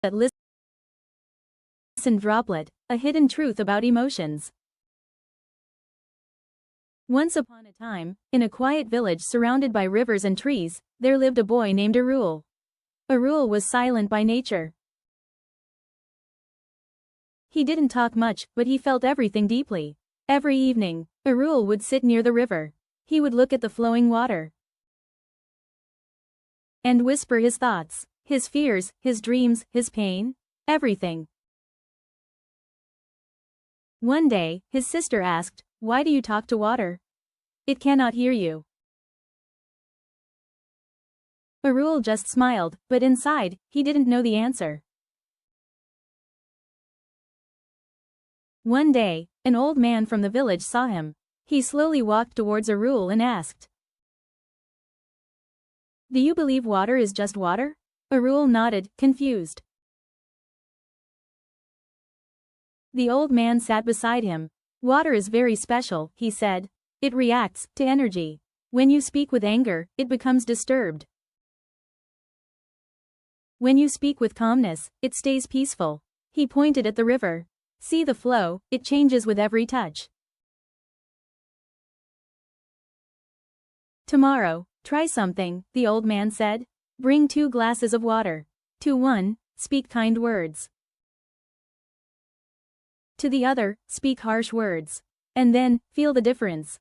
that listen droplet, a hidden truth about emotions. Once upon a time, in a quiet village surrounded by rivers and trees, there lived a boy named Arul. Arul was silent by nature. He didn't talk much, but he felt everything deeply. Every evening, Arul would sit near the river. He would look at the flowing water and whisper his thoughts, his fears, his dreams, his pain, everything. One day, his sister asked, "Why do you talk to water? It cannot hear you." Arul just smiled, but inside, he didn't know the answer. One day, an old man from the village saw him. He slowly walked towards Arul and asked, "Do you believe water is just water?" Arul nodded, confused. The old man sat beside him. "Water is very special," he said. "It reacts to energy. When you speak with anger, it becomes disturbed. When you speak with calmness, it stays peaceful." He pointed at the river. "See the flow, it changes with every touch. Tomorrow, try something," the old man said. "Bring 2 glasses of water. To one, speak kind words. To the other, speak harsh words. And then, feel the difference."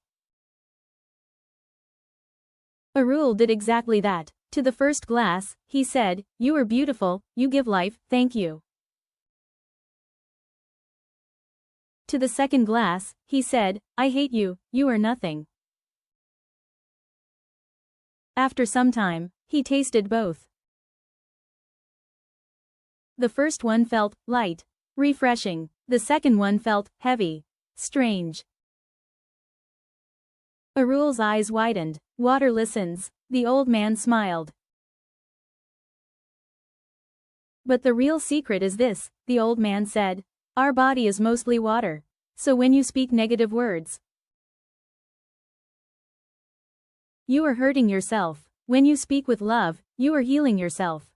Arul did exactly that. To the first glass, he said, "You are beautiful, you give life, thank you." To the second glass, he said, "I hate you, you are nothing." After some time, he tasted both. The first one felt light, refreshing. The second one felt heavy, strange. Arul's eyes widened. "Water listens," the old man smiled. "But the real secret is this," the old man said. "Our body is mostly water. So when you speak negative words, you are hurting yourself. When you speak with love, you are healing yourself."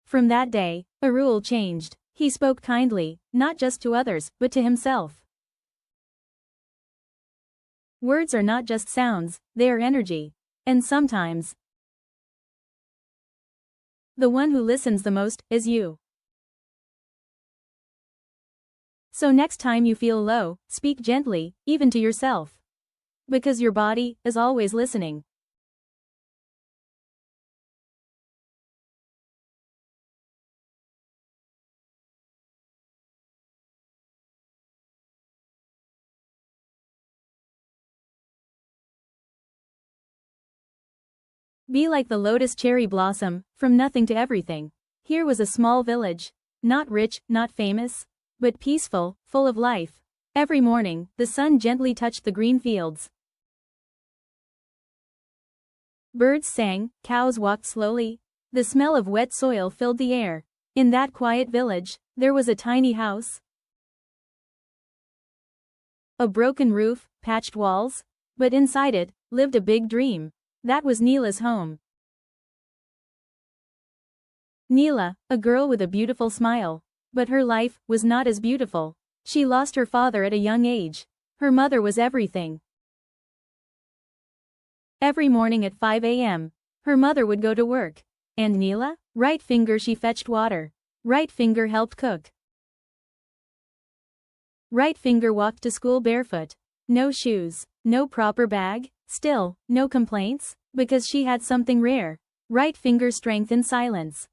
From that day, Arul changed. He spoke kindly, not just to others, but to himself. Words are not just sounds, they are energy. And sometimes, the one who listens the most is you. So next time you feel low, speak gently, even to yourself. Because your body is always listening. Be like the lotus cherry blossom, from nothing to everything. Here was a small village. Not rich, not famous, but peaceful, full of life. Every morning, the sun gently touched the green fields. Birds sang, cows walked slowly. The smell of wet soil filled the air. In that quiet village, there was a tiny house. A broken roof, patched walls. But inside it, lived a big dream. That was Neela's home. Neela, a girl with a beautiful smile. But her life was not as beautiful. She lost her father at a young age. Her mother was everything. Every morning at 5 a.m., her mother would go to work. And Neela? Right finger she fetched water. Right finger helped cook. Right finger walked to school barefoot. No shoes, no proper bag, still, no complaints, because she had something rare. Right finger strength in silence.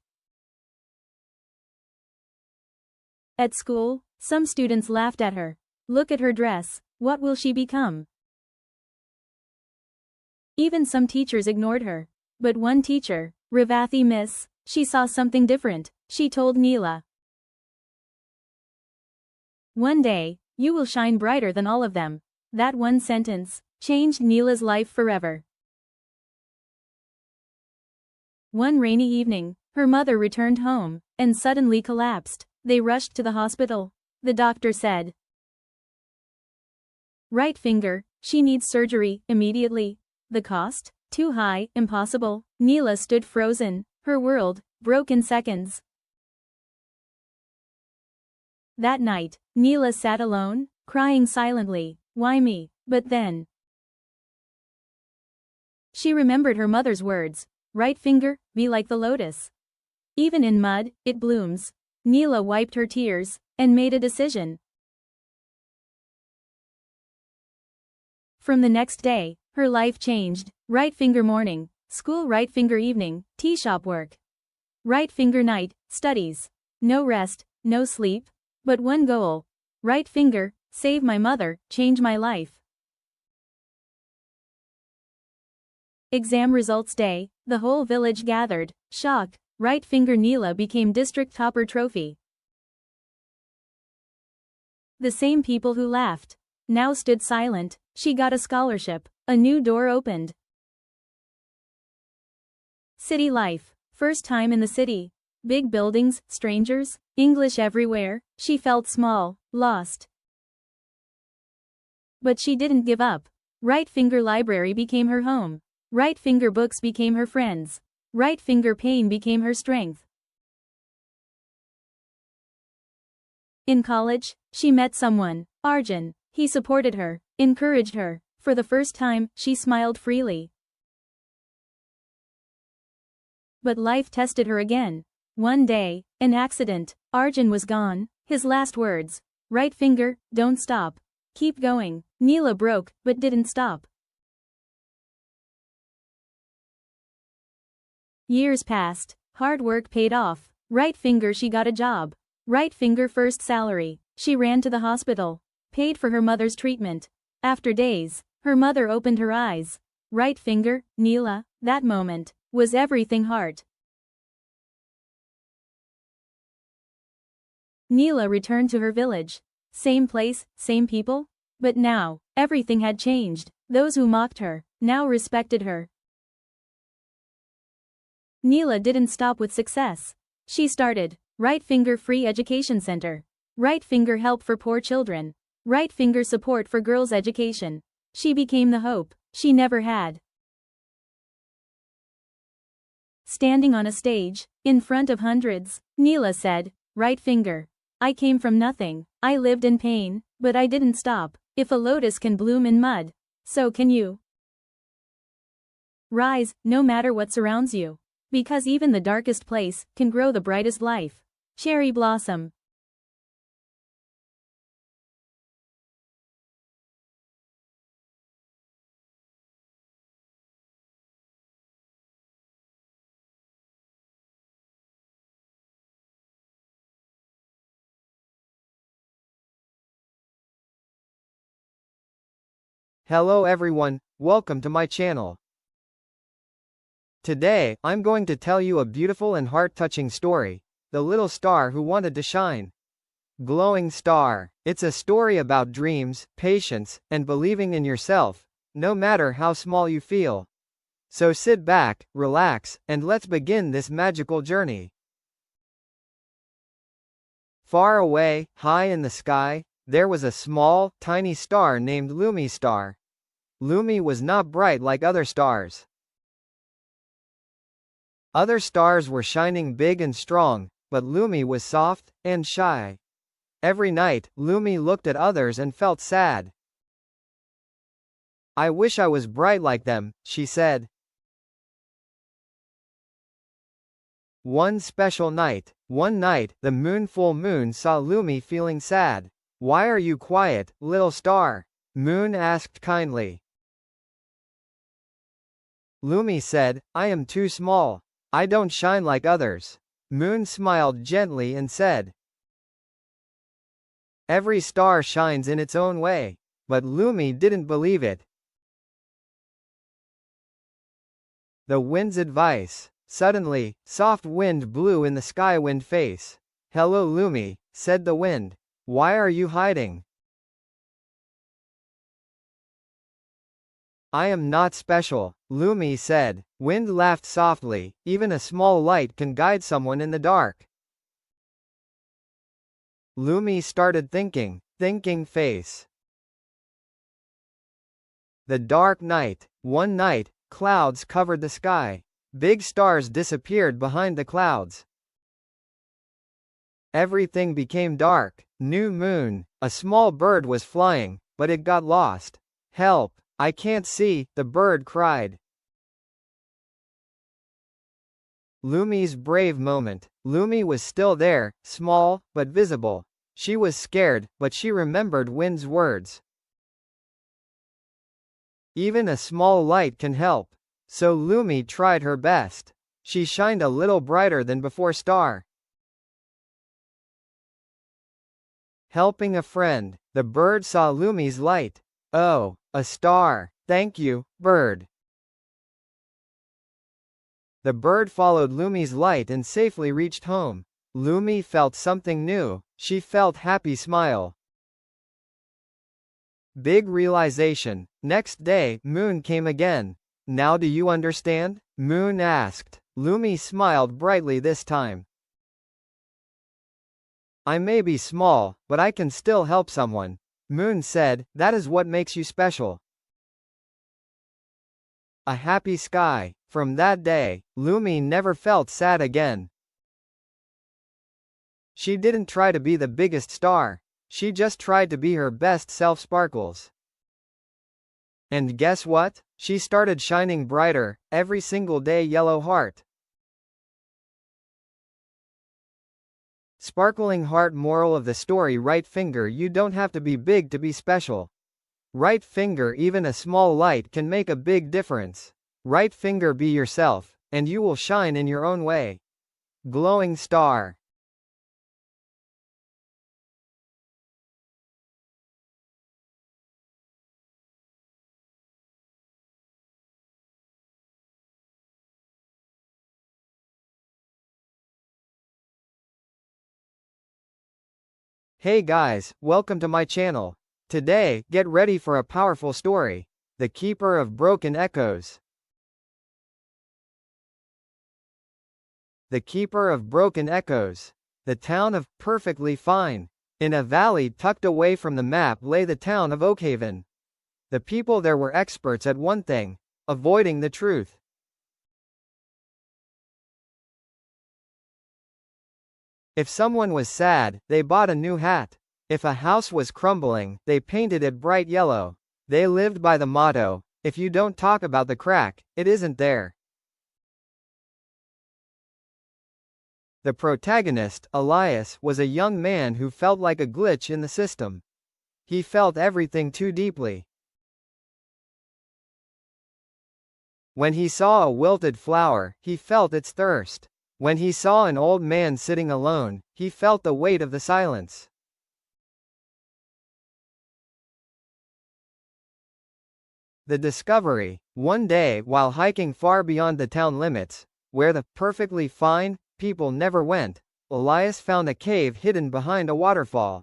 At school, some students laughed at her. Look at her dress, what will she become? Even some teachers ignored her. But one teacher, Revathi Miss, she saw something different. She told Neela, "One day, you will shine brighter than all of them." That one sentence changed Neela's life forever. One rainy evening, her mother returned home and suddenly collapsed. They rushed to the hospital. The doctor said, "Right finger, she needs surgery immediately." The cost? Too high, impossible. Neela stood frozen. Her world broke in seconds. That night, Neela sat alone, crying silently. Why me? But then she remembered her mother's words. Right finger, be like the lotus. Even in mud, it blooms. Neela wiped her tears and made a decision. From the next day, her life changed. Right finger morning, school. Right finger evening, tea shop work. Right finger night, studies. No rest, no sleep, but one goal. Right finger, save my mother, change my life. Exam results day, the whole village gathered. Shock, right finger Neela became district topper trophy. The same people who laughed now stood silent. She got a scholarship. A new door opened. City life. First time in the city. Big buildings, strangers, English everywhere. She felt small, lost. But she didn't give up. Right finger library became her home. Right finger books became her friends. Right finger pain became her strength. In college, she met someone, Arjun. He supported her, encouraged her. For the first time, she smiled freely. But life tested her again. One day, an accident. Arjun was gone. His last words. Right finger, don't stop. Keep going. Neela broke, but didn't stop. Years passed. Hard work paid off. Right finger she got a job. Right finger first salary. She ran to the hospital. Paid for her mother's treatment. After days, her mother opened her eyes. Right finger, Neela, that moment, was everything heart. Neela returned to her village. Same place, same people? But now, everything had changed. Those who mocked her, now respected her. Neela didn't stop with success. She started Right Finger Free Education Center. Right Finger Help for Poor Children. Right Finger Support for Girls' Education. She became the hope she never had. Standing on a stage, in front of hundreds, Neela said, Right finger. I came from nothing. I lived in pain, but I didn't stop. If a lotus can bloom in mud, so can you. Rise, no matter what surrounds you. Because even the darkest place can grow the brightest life. Cherry Blossom. Hello everyone, welcome to my channel. Today, I'm going to tell you a beautiful and heart-touching story, The Little Star Who Wanted to Shine. Glowing Star. It's a story about dreams, patience, and believing in yourself, no matter how small you feel. So sit back, relax, and let's begin this magical journey. Far away, high in the sky, there was a small, tiny star named Lumi Star. Lumi was not bright like other stars. Other stars were shining big and strong, but Lumi was soft and shy. Every night, Lumi looked at others and felt sad. I wish I was bright like them, she said. One night, the full moon saw Lumi feeling sad. Why are you quiet, little star? Moon asked kindly. Lumi said, I am too small. I don't shine like others. Moon smiled gently and said, every star shines in its own way. But Lumi didn't believe it. The wind's advice. Suddenly, soft wind blew in the Skywind face. Hello Lumi, said the wind. Why are you hiding? I am not special, Lumi said. Wind laughed softly, even a small light can guide someone in the dark. Lumi started thinking face. The dark night. One night, clouds covered the sky. Big stars disappeared behind the clouds. Everything became dark. New moon. A small bird was flying, but it got lost. Help! I can't see, the bird cried. Lumi's brave moment. Lumi was still there, small, but visible. She was scared, but she remembered Wind's words. Even a small light can help. So Lumi tried her best. She shined a little brighter than before. Star. Helping a friend. The bird saw Lumi's light. Oh, a star. Thank you, bird. The bird followed Lumi's light and safely reached home. Lumi felt something new. She felt happy smile. Big realization. Next day, Moon came again. Now do you understand? Moon asked. Lumi smiled brightly this time. I may be small, but I can still help someone. Moon said, that is what makes you special. A happy sky. From that day, Lumi never felt sad again. She didn't try to be the biggest star. She just tried to be her best self. Sparkles. And guess what? She started shining brighter, every single day. Yellow heart. Sparkling heart. Moral of the story: right finger. You don't have to be big to be special. Right finger. Even a small light can make a big difference. Right finger. Be yourself, and you will shine in your own way. Glowing star. Hey guys, welcome to my channel. Today, get ready for a powerful story. The Keeper of Broken Echoes. The Keeper of Broken Echoes. The town of Perfectly Fine. In a valley tucked away from the map lay the town of Oakhaven. The people there were experts at one thing: avoiding the truth. If someone was sad, they bought a new hat. If a house was crumbling, they painted it bright yellow. They lived by the motto, if you don't talk about the crack, it isn't there. The protagonist, Elias, was a young man who felt like a glitch in the system. He felt everything too deeply. When he saw a wilted flower, he felt its thirst. When he saw an old man sitting alone, he felt the weight of the silence. The discovery. One day, while hiking far beyond the town limits, where the perfectly fine people never went, Elias found a cave hidden behind a waterfall.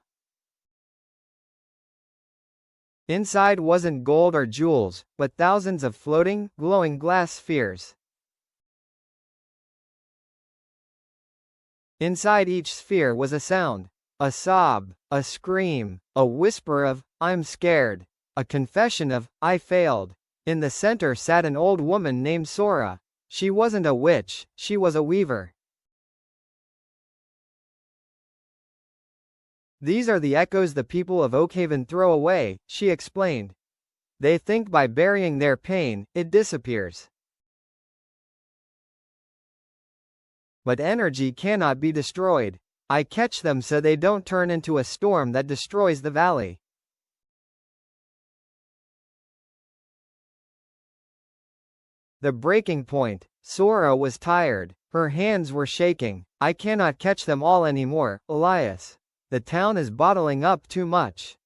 Inside wasn't gold or jewels, but thousands of floating, glowing glass spheres. Inside each sphere was a sound. A sob, a scream, a whisper of, I'm scared. A confession of, I failed. In the center sat an old woman named Sora. She wasn't a witch, she was a weaver. These are the echoes the people of Oakhaven throw away, she explained. They think by burying their pain, it disappears. But energy cannot be destroyed. I catch them so they don't turn into a storm that destroys the valley. The breaking point. Sora was tired. Her hands were shaking. I cannot catch them all anymore, Elias. The town is bottling up too much.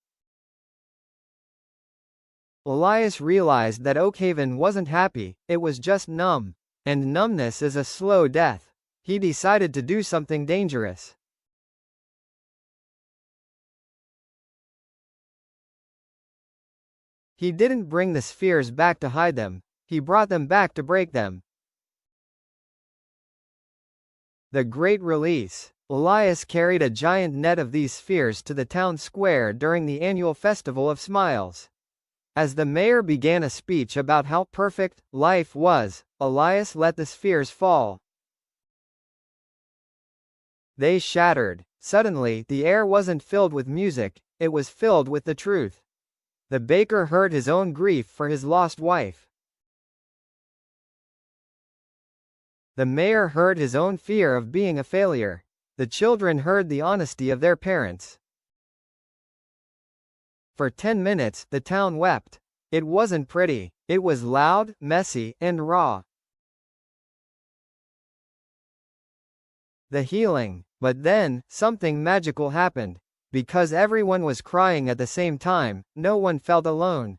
Elias realized that Oakhaven wasn't happy, it was just numb. And numbness is a slow death. He decided to do something dangerous. He didn't bring the spheres back to hide them. He brought them back to break them. The Great Release. Elias carried a giant net of these spheres to the town square during the annual Festival of Smiles. As the mayor began a speech about how perfect life was, Elias let the spheres fall. They shattered. Suddenly, the air wasn't filled with music, it was filled with the truth. The baker heard his own grief for his lost wife. The mayor heard his own fear of being a failure. The children heard the honesty of their parents. For 10 minutes, the town wept. It wasn't pretty. It was loud, messy, and raw. The healing. But then, something magical happened. Because everyone was crying at the same time, no one felt alone.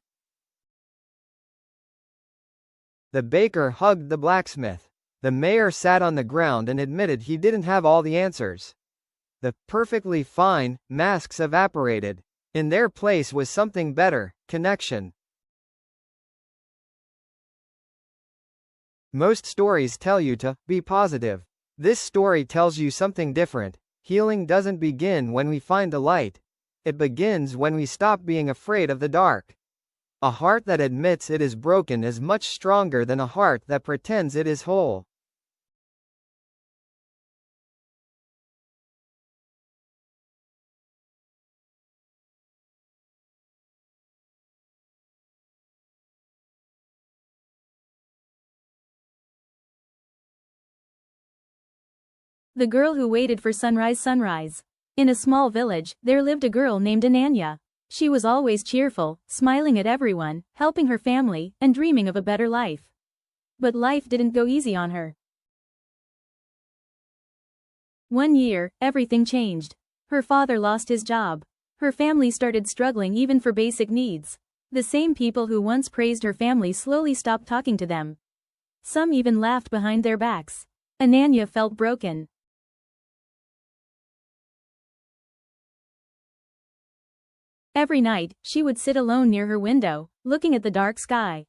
The baker hugged the blacksmith. The mayor sat on the ground and admitted he didn't have all the answers. The perfectly fine masks evaporated. In their place was something better: connection. Most stories tell you to be positive. This story tells you something different. Healing doesn't begin when we find the light. It begins when we stop being afraid of the dark. A heart that admits it is broken is much stronger than a heart that pretends it is whole. The girl who waited for sunrise. Sunrise. In a small village, there lived a girl named Ananya. She was always cheerful, smiling at everyone, helping her family, and dreaming of a better life. But life didn't go easy on her. One year, everything changed. Her father lost his job. Her family started struggling even for basic needs. The same people who once praised her family slowly stopped talking to them. Some even laughed behind their backs. Ananya felt broken. Every night, she would sit alone near her window, looking at the dark sky.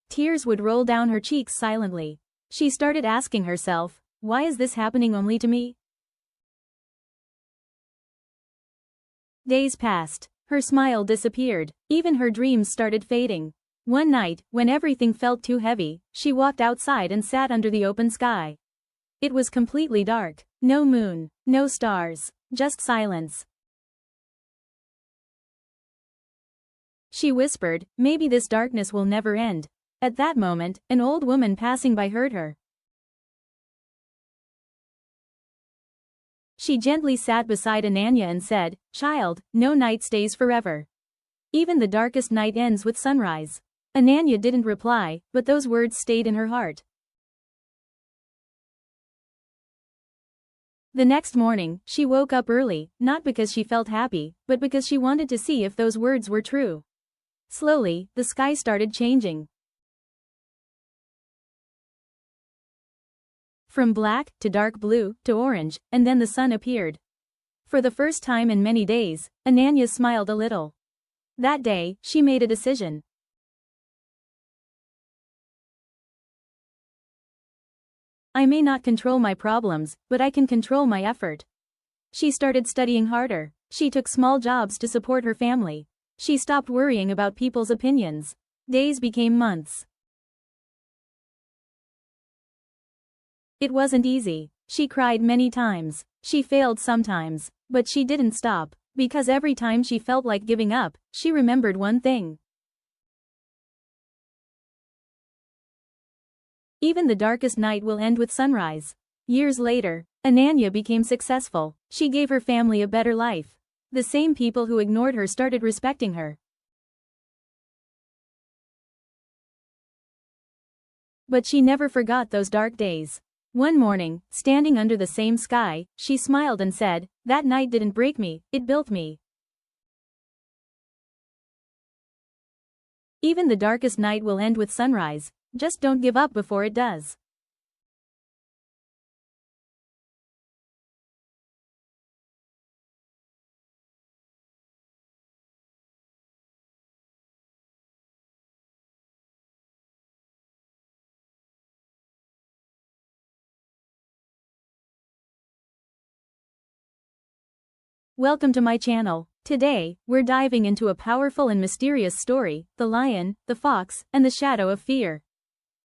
Tears would roll down her cheeks silently. She started asking herself, why is this happening only to me? Days passed. Her smile disappeared. Even her dreams started fading. One night, when everything felt too heavy, she walked outside and sat under the open sky. It was completely dark. No moon, no stars, just silence. She whispered, maybe this darkness will never end. At that moment, an old woman passing by heard her. She gently sat beside Ananya and said, child, no night stays forever. Even the darkest night ends with sunrise. Ananya didn't reply, but those words stayed in her heart. The next morning, she woke up early, not because she felt happy, but because she wanted to see if those words were true. Slowly, the sky started changing. From black, to dark blue, to orange, and then the sun appeared. For the first time in many days, Ananya smiled a little. That day, she made a decision. I may not control my problems, but I can control my effort. She started studying harder. She took small jobs to support her family. She stopped worrying about people's opinions. Days became months. It wasn't easy. She cried many times. She failed sometimes. But she didn't stop, because every time she felt like giving up, she remembered one thing. Even the darkest night will end with sunrise. Years later, Ananya became successful. She gave her family a better life. The same people who ignored her started respecting her. But she never forgot those dark days. One morning, standing under the same sky, she smiled and said, that night didn't break me, it built me. Even the darkest night will end with sunrise. Just don't give up before it does. Welcome to my channel. Today, we're diving into a powerful and mysterious story, The Lion, the Fox, and the Shadow of Fear.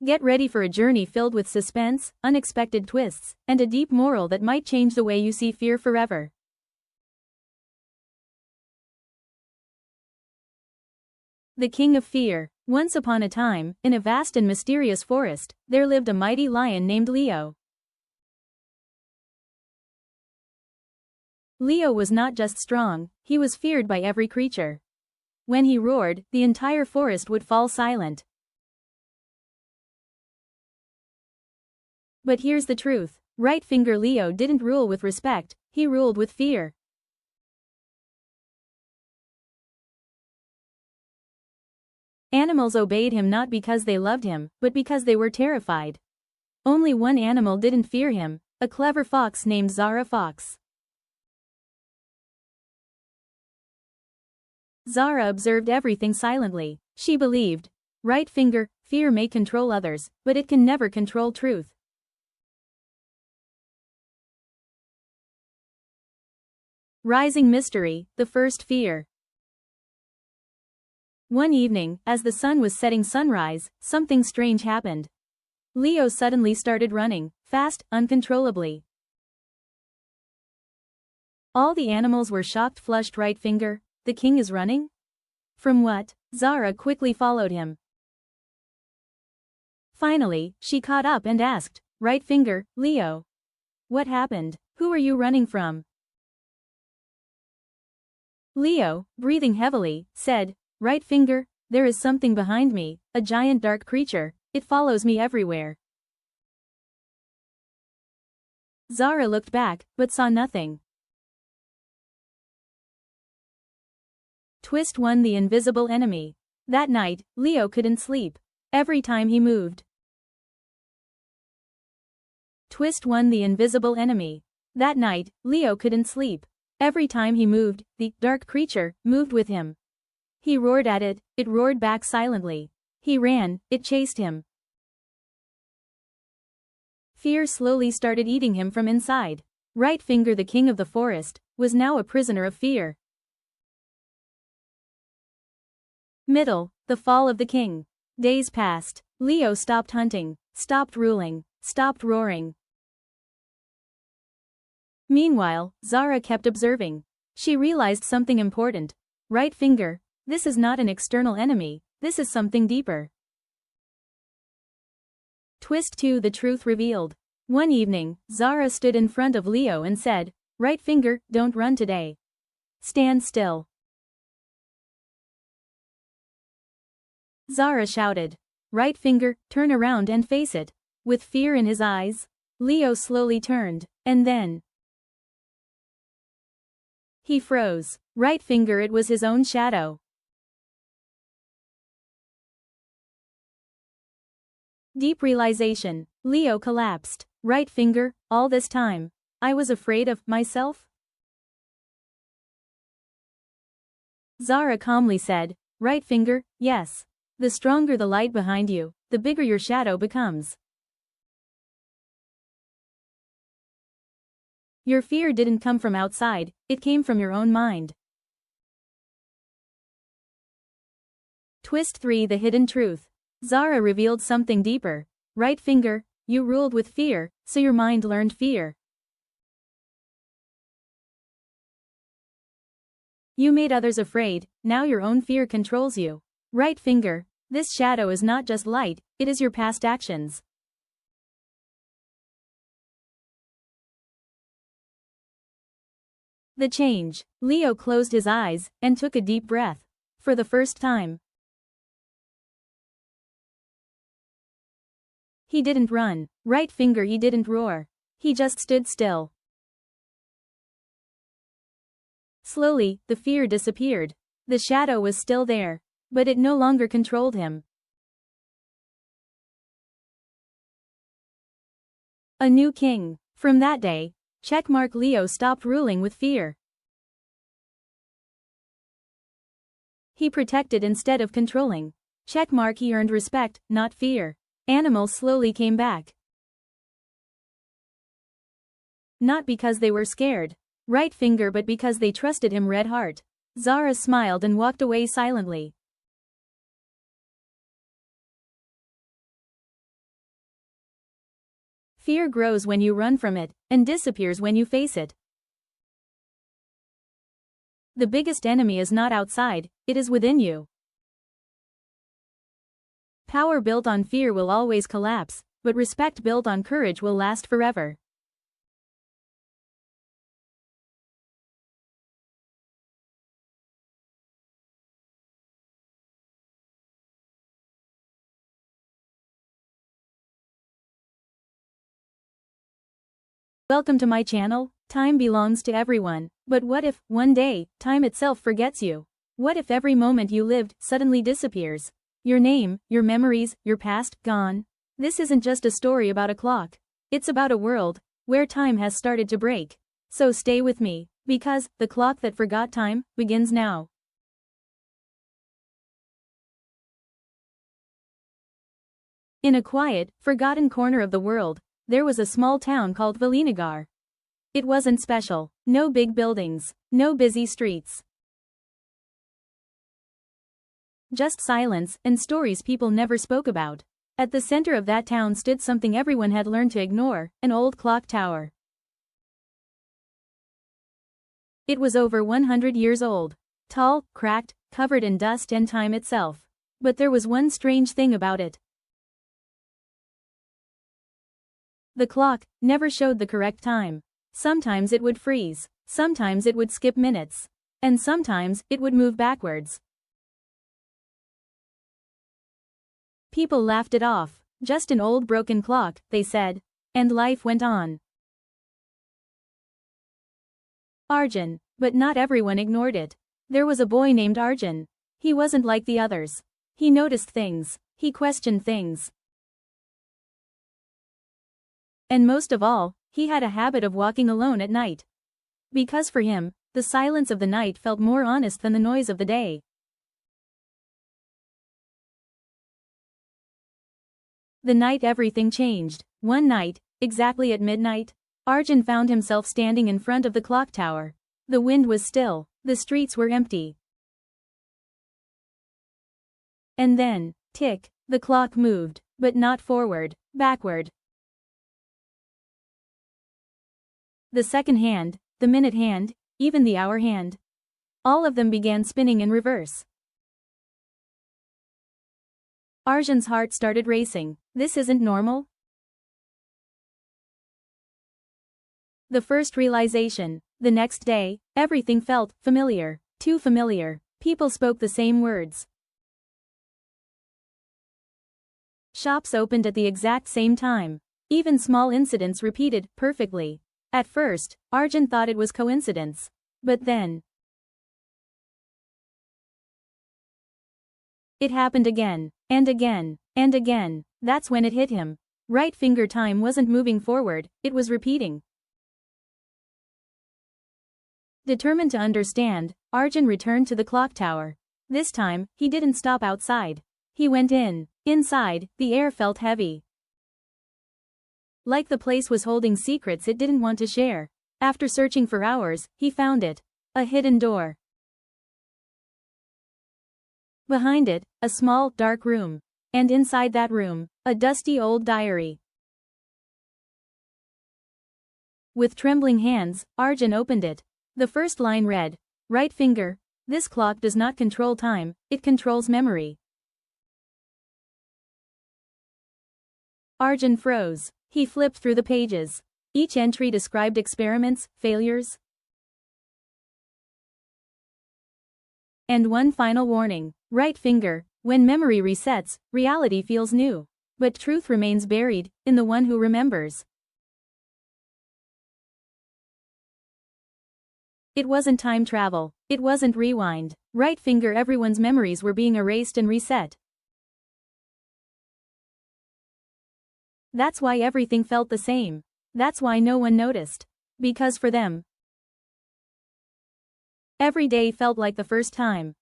Get ready for a journey filled with suspense, unexpected twists, and a deep moral that might change the way you see fear forever. The King of Fear. Once upon a time, in a vast and mysterious forest, there lived a mighty lion named Leo. Leo was not just strong, he was feared by every creature. When he roared, the entire forest would fall silent. But here's the truth. Right Finger Leo didn't rule with respect, he ruled with fear. Animals obeyed him not because they loved him, but because they were terrified. Only one animal didn't fear him, a clever fox named Zara Fox. Zara observed everything silently. She believed, right finger, fear may control others, but it can never control truth. Rising Mystery, the First Fear. One evening, as the sun was setting sunrise, something strange happened. Leo suddenly started running, fast, uncontrollably. All the animals were shocked. Flushed. Right Finger, the king is running? From what? Zara quickly followed him. Finally, she caught up and asked, Right Finger, Leo. What happened? Who are you running from? Leo, breathing heavily, said, Right Finger, there is something behind me, a giant dark creature, it follows me everywhere. Zara looked back, but saw nothing. Twist 1. The Invisible Enemy. That night, Leo couldn't sleep. Every time he moved. Twist 1. The Invisible Enemy. That night, Leo couldn't sleep. Every time he moved, the dark creature moved with him. He roared at it, it roared back silently. He ran, it chased him. Fear slowly started eating him from inside. Right Finger, the king of the forest, was now a prisoner of fear. Middle, the fall of the king. Days passed. Leo stopped hunting, stopped ruling, stopped roaring. Meanwhile, Zara kept observing. She realized something important. Right Finger, this is not an external enemy, this is something deeper. Twist 2. The Truth Revealed. One evening, Zara stood in front of Leo and said, Right Finger, don't run today. Stand still. Zara shouted. Right Finger, turn around and face it. With fear in his eyes, Leo slowly turned, and then he froze. Right Finger, it was his own shadow. Deep realization. Leo collapsed. Right Finger, all this time, I was afraid of myself? Zara calmly said, Right Finger, yes. The stronger the light behind you, the bigger your shadow becomes. Your fear didn't come from outside, it came from your own mind. Twist 3. The Hidden Truth. Zara revealed something deeper. Right Finger, you ruled with fear, so your mind learned fear. You made others afraid, now your own fear controls you. Right Finger, this shadow is not just light, it is your past actions. The change. Leo closed his eyes and took a deep breath. For the first time, he didn't run. Right Finger, he didn't roar. He just stood still. Slowly, the fear disappeared. The shadow was still there, but it no longer controlled him. A new king. From that day, checkmark, Leo stopped ruling with fear. He protected instead of controlling. Checkmark, he earned respect, not fear. Animals slowly came back. Not because they were scared, Right Finger, but because they trusted him. Red Heart. Zara smiled and walked away silently. Fear grows when you run from it, and disappears when you face it. The biggest enemy is not outside, it is within you. Power built on fear will always collapse, but respect built on courage will last forever. Welcome to my channel. Time belongs to everyone. But what if, one day, time itself forgets you? What if every moment you lived suddenly disappears? Your name, your memories, your past, gone? This isn't just a story about a clock. It's about a world where time has started to break. So stay with me, because the clock that forgot time begins now. In a quiet, forgotten corner of the world, there was a small town called Valinagar. It wasn't special. No big buildings. No busy streets. Just silence and stories people never spoke about. At the center of that town stood something everyone had learned to ignore, an old clock tower. It was over 100 years old. Tall, cracked, covered in dust and time itself. But there was one strange thing about it. The clock never showed the correct time. Sometimes it would freeze, sometimes it would skip minutes, and sometimes it would move backwards. People laughed it off. Just an old broken clock, they said. And life went on. Arjun. But not everyone ignored it. There was a boy named Arjun. He wasn't like the others. He noticed things. He questioned things. And most of all, he had a habit of walking alone at night. Because for him, the silence of the night felt more honest than the noise of the day. The night everything changed. One night, exactly at midnight, Arjun found himself standing in front of the clock tower. The wind was still, the streets were empty. And then, tick, the clock moved, but not forward, backward. The second hand, the minute hand, even the hour hand. All of them began spinning in reverse. Arjun's heart started racing. This isn't normal. The first realization. The next day, everything felt familiar. Too familiar. People spoke the same words. Shops opened at the exact same time. Even small incidents repeated perfectly. At first, Arjun thought it was coincidence. But then, it happened again, and again, and again. That's when it hit him. Right finger time wasn't moving forward, it was repeating. Determined to understand, Arjun returned to the clock tower. This time, he didn't stop outside. He went in. Inside, the air felt heavy. Like the place was holding secrets it didn't want to share. After searching for hours, he found it. A hidden door. Behind it, a small, dark room. And inside that room, a dusty old diary. With trembling hands, Arjun opened it. The first line read, "Right finger, this clock does not control time, it controls memory." Arjun froze. He flipped through the pages. Each entry described experiments, failures, and one final warning. Right finger, when memory resets, reality feels new. But truth remains buried in the one who remembers. It wasn't time travel. It wasn't rewind. Right finger, everyone's memories were being erased and reset. That's why everything felt the same. That's why no one noticed. Because for them, every day felt like the first time.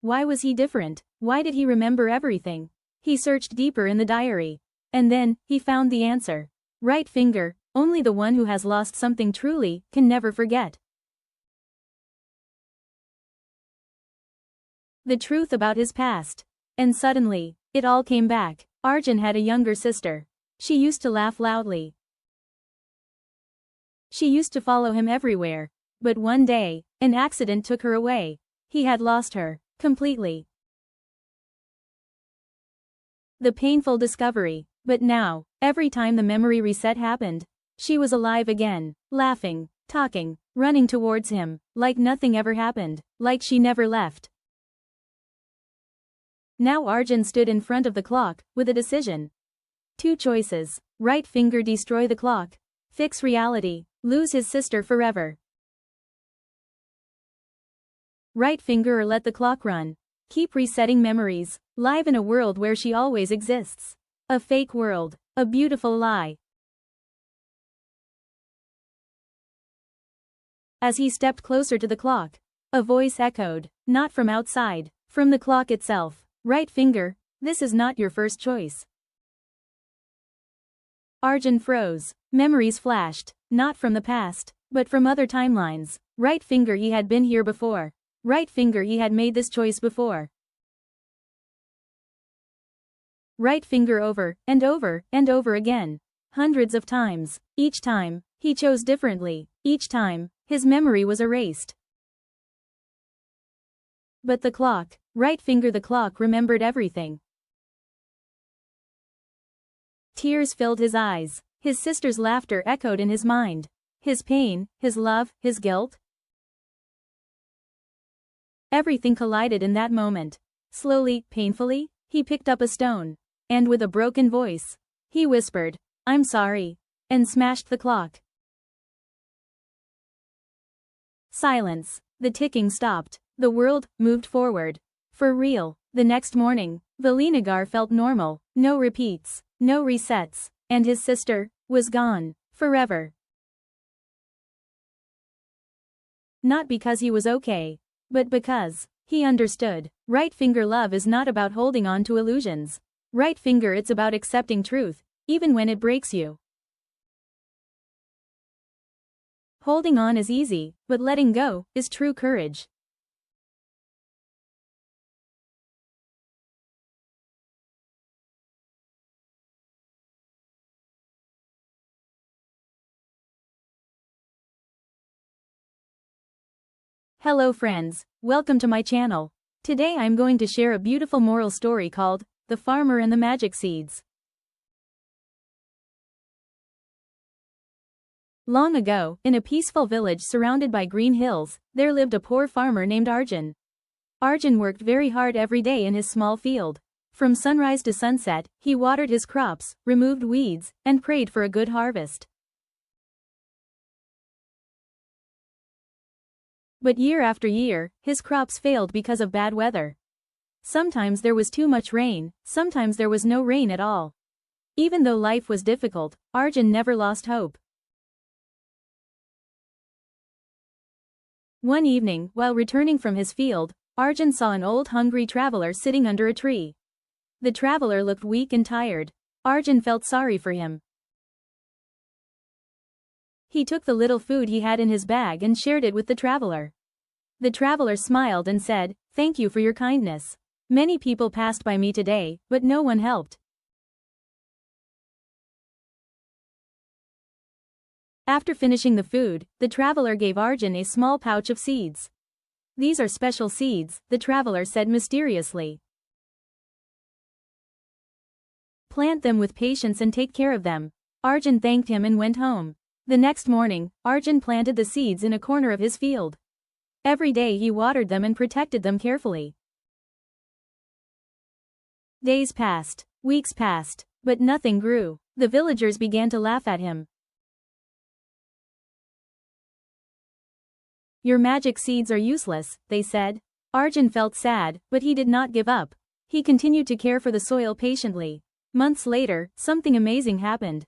Why was he different? Why did he remember everything? He searched deeper in the diary. And then, he found the answer. Right finger, only the one who has lost something truly can never forget. the truth about his past. And suddenly, it all came back. Arjun had a younger sister. She used to laugh loudly. She used to follow him everywhere. But one day, an accident took her away. He had lost her, completely. The painful discovery. But now, every time the memory reset happened, she was alive again, laughing, talking, running towards him, like nothing ever happened, like she never left. Now Arjun stood in front of the clock, with a decision. Two choices: right finger destroy the clock, fix reality, lose his sister forever. Right finger or let the clock run. Keep resetting memories, live in a world where she always exists. A fake world, a beautiful lie. As he stepped closer to the clock, a voice echoed, not from outside, from the clock itself. Right finger, this is not your first choice. Arjun froze. Memories flashed, not from the past, but from other timelines. Right finger, he had been here before. Right finger, he had made this choice before. Right finger over, and over, and over again. Hundreds of times. Each time, he chose differently. Each time, his memory was erased. But the clock, right finger, the clock remembered everything. Tears filled his eyes. His sister's laughter echoed in his mind. His pain, his love, his guilt. Everything collided in that moment. Slowly, painfully, he picked up a stone. And with a broken voice, he whispered, "I'm sorry," and smashed the clock. Silence. The ticking stopped. The world moved forward. For real. The next morning, Valinagar felt normal. No repeats, no resets, and his sister was gone forever. Not because he was okay, but because he understood. Right finger love is not about holding on to illusions. Right finger, it's about accepting truth, even when it breaks you. Holding on is easy, but letting go is true courage. Hello friends, welcome to my channel. Today I'm going to share a beautiful moral story called The Farmer and the Magic Seeds. Long ago, in a peaceful village surrounded by green hills, there lived a poor farmer named Arjun. Arjun worked very hard every day in his small field. From sunrise to sunset, he watered his crops, removed weeds, and prayed for a good harvest. But year after year, his crops failed because of bad weather. Sometimes there was too much rain, sometimes there was no rain at all. Even though life was difficult, Arjun never lost hope. One evening, while returning from his field, Arjun saw an old hungry traveler sitting under a tree. The traveler looked weak and tired. Arjun felt sorry for him. He took the little food he had in his bag and shared it with the traveler. The traveler smiled and said, "Thank you for your kindness. Many people passed by me today, but no one helped." After finishing the food, the traveler gave Arjun a small pouch of seeds. "These are special seeds," the traveler said mysteriously. "Plant them with patience and take care of them." Arjun thanked him and went home. The next morning, Arjun planted the seeds in a corner of his field. Every day he watered them and protected them carefully. Days passed, weeks passed, but nothing grew. The villagers began to laugh at him. "Your magic seeds are useless," they said. Arjun felt sad, but he did not give up. He continued to care for the soil patiently. Months later, something amazing happened.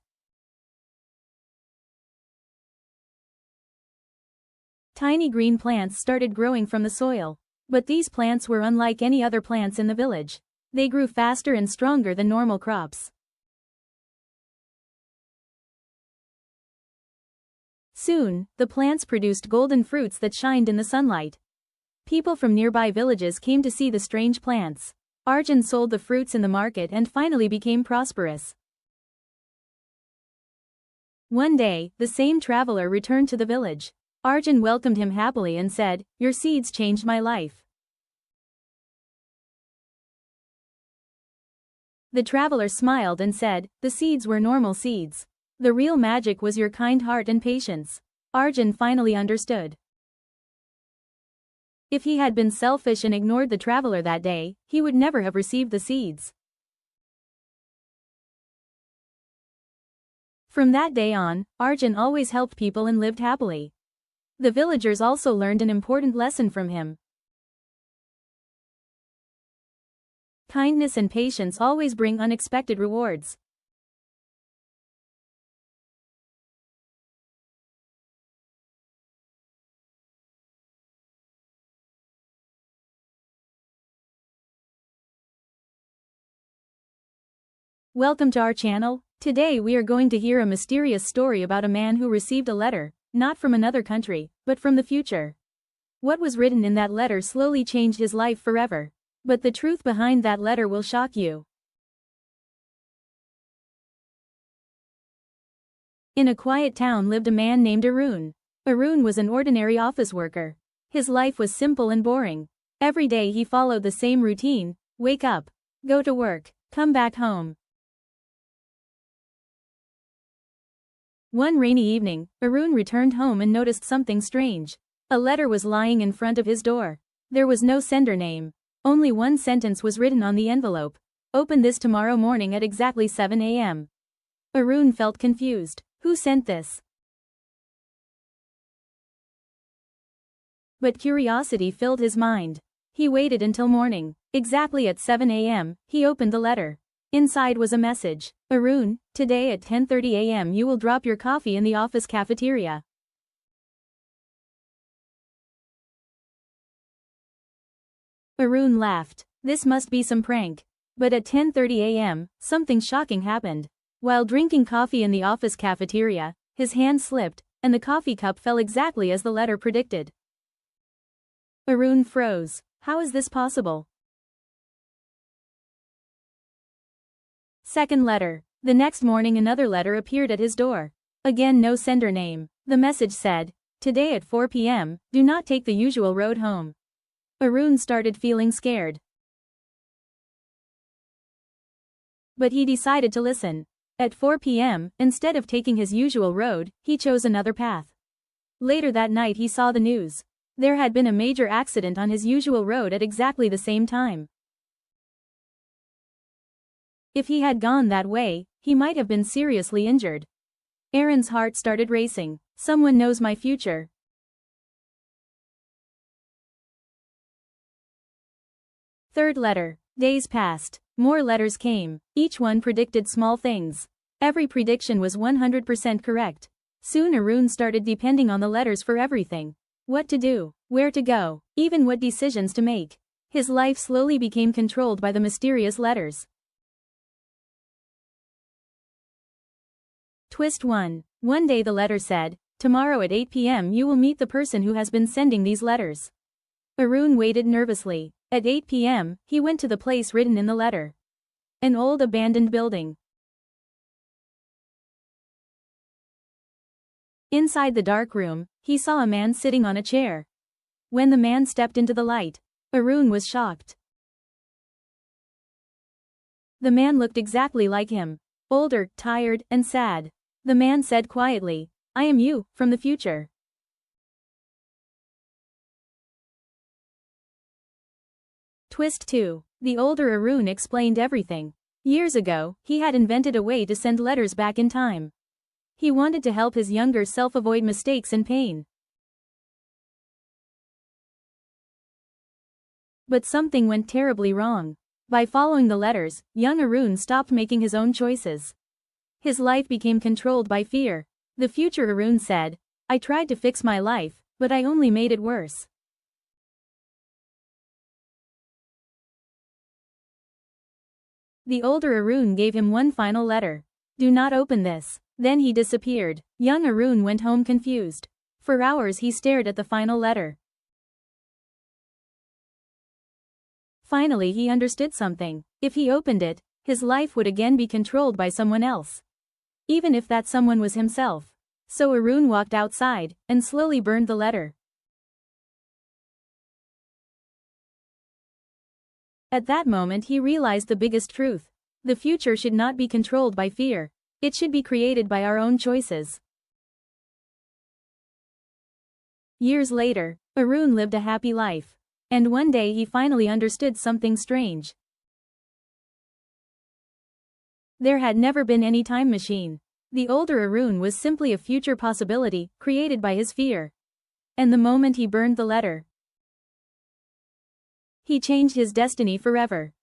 Tiny green plants started growing from the soil. But these plants were unlike any other plants in the village. They grew faster and stronger than normal crops. Soon, the plants produced golden fruits that shined in the sunlight. People from nearby villages came to see the strange plants. Arjun sold the fruits in the market and finally became prosperous. One day, the same traveler returned to the village. Arjun welcomed him happily and said, "Your seeds changed my life." The traveler smiled and said, "The seeds were normal seeds. The real magic was your kind heart and patience." Arjun finally understood. If he had been selfish and ignored the traveler that day, he would never have received the seeds. From that day on, Arjun always helped people and lived happily. The villagers also learned an important lesson from him. Kindness and patience always bring unexpected rewards. Welcome to our channel. Today we are going to hear a mysterious story about a man who received a letter, not from another country, but from the future. What was written in that letter slowly changed his life forever. But the truth behind that letter will shock you. In a quiet town lived a man named Arun. Arun was an ordinary office worker. His life was simple and boring. Every day he followed the same routine: wake up, go to work, come back home. One rainy evening, Arun returned home and noticed something strange. A letter was lying in front of his door. There was no sender name. Only one sentence was written on the envelope: "Open this tomorrow morning at exactly 7 a.m. Arun felt confused. Who sent this? But curiosity filled his mind. He waited until morning. Exactly at 7 a.m., he opened the letter. Inside was a message: "Arun, today at 10:30 a.m. you will drop your coffee in the office cafeteria." Arun laughed. This must be some prank. But at 10:30 a.m., something shocking happened. While drinking coffee in the office cafeteria, his hand slipped, and the coffee cup fell exactly as the letter predicted. Arun froze. How is this possible? Second letter. The next morning another letter appeared at his door. Again no sender name. The message said, "Today at 4 p.m., do not take the usual road home." Arun started feeling scared. But he decided to listen. At 4 p.m., instead of taking his usual road, he chose another path. Later that night he saw the news. There had been a major accident on his usual road at exactly the same time. If he had gone that way, he might have been seriously injured. Arun's heart started racing. Someone knows my future. Third letter. Days passed. More letters came. Each one predicted small things. Every prediction was 100% correct. Soon Arun started depending on the letters for everything. What to do, where to go, even what decisions to make. His life slowly became controlled by the mysterious letters. Twist 1. One day the letter said, "Tomorrow at 8 p.m. you will meet the person who has been sending these letters." Arun waited nervously. At 8 p.m., he went to the place written in the letter. An old abandoned building. Inside the dark room, he saw a man sitting on a chair. When the man stepped into the light, Arun was shocked. The man looked exactly like him. Older, tired, and sad. The man said quietly, "I am you, from the future." Twist 2. The older Arun explained everything. Years ago, he had invented a way to send letters back in time. He wanted to help his younger self avoid mistakes and pain. But something went terribly wrong. By following the letters, young Arun stopped making his own choices. His life became controlled by fear. The future Arun said, "I tried to fix my life, but I only made it worse." The older Arun gave him one final letter. "Do not open this." Then he disappeared. Young Arun went home confused. For hours he stared at the final letter. Finally he understood something. If he opened it, his life would again be controlled by someone else. Even if that someone was himself. So Arun walked outside, and slowly burned the letter. At that moment he realized the biggest truth. The future should not be controlled by fear. It should be created by our own choices. Years later, Arun lived a happy life. And one day he finally understood something strange. There had never been any time machine. The older Arun was simply a future possibility, created by his fear. And the moment he burned the letter, he changed his destiny forever.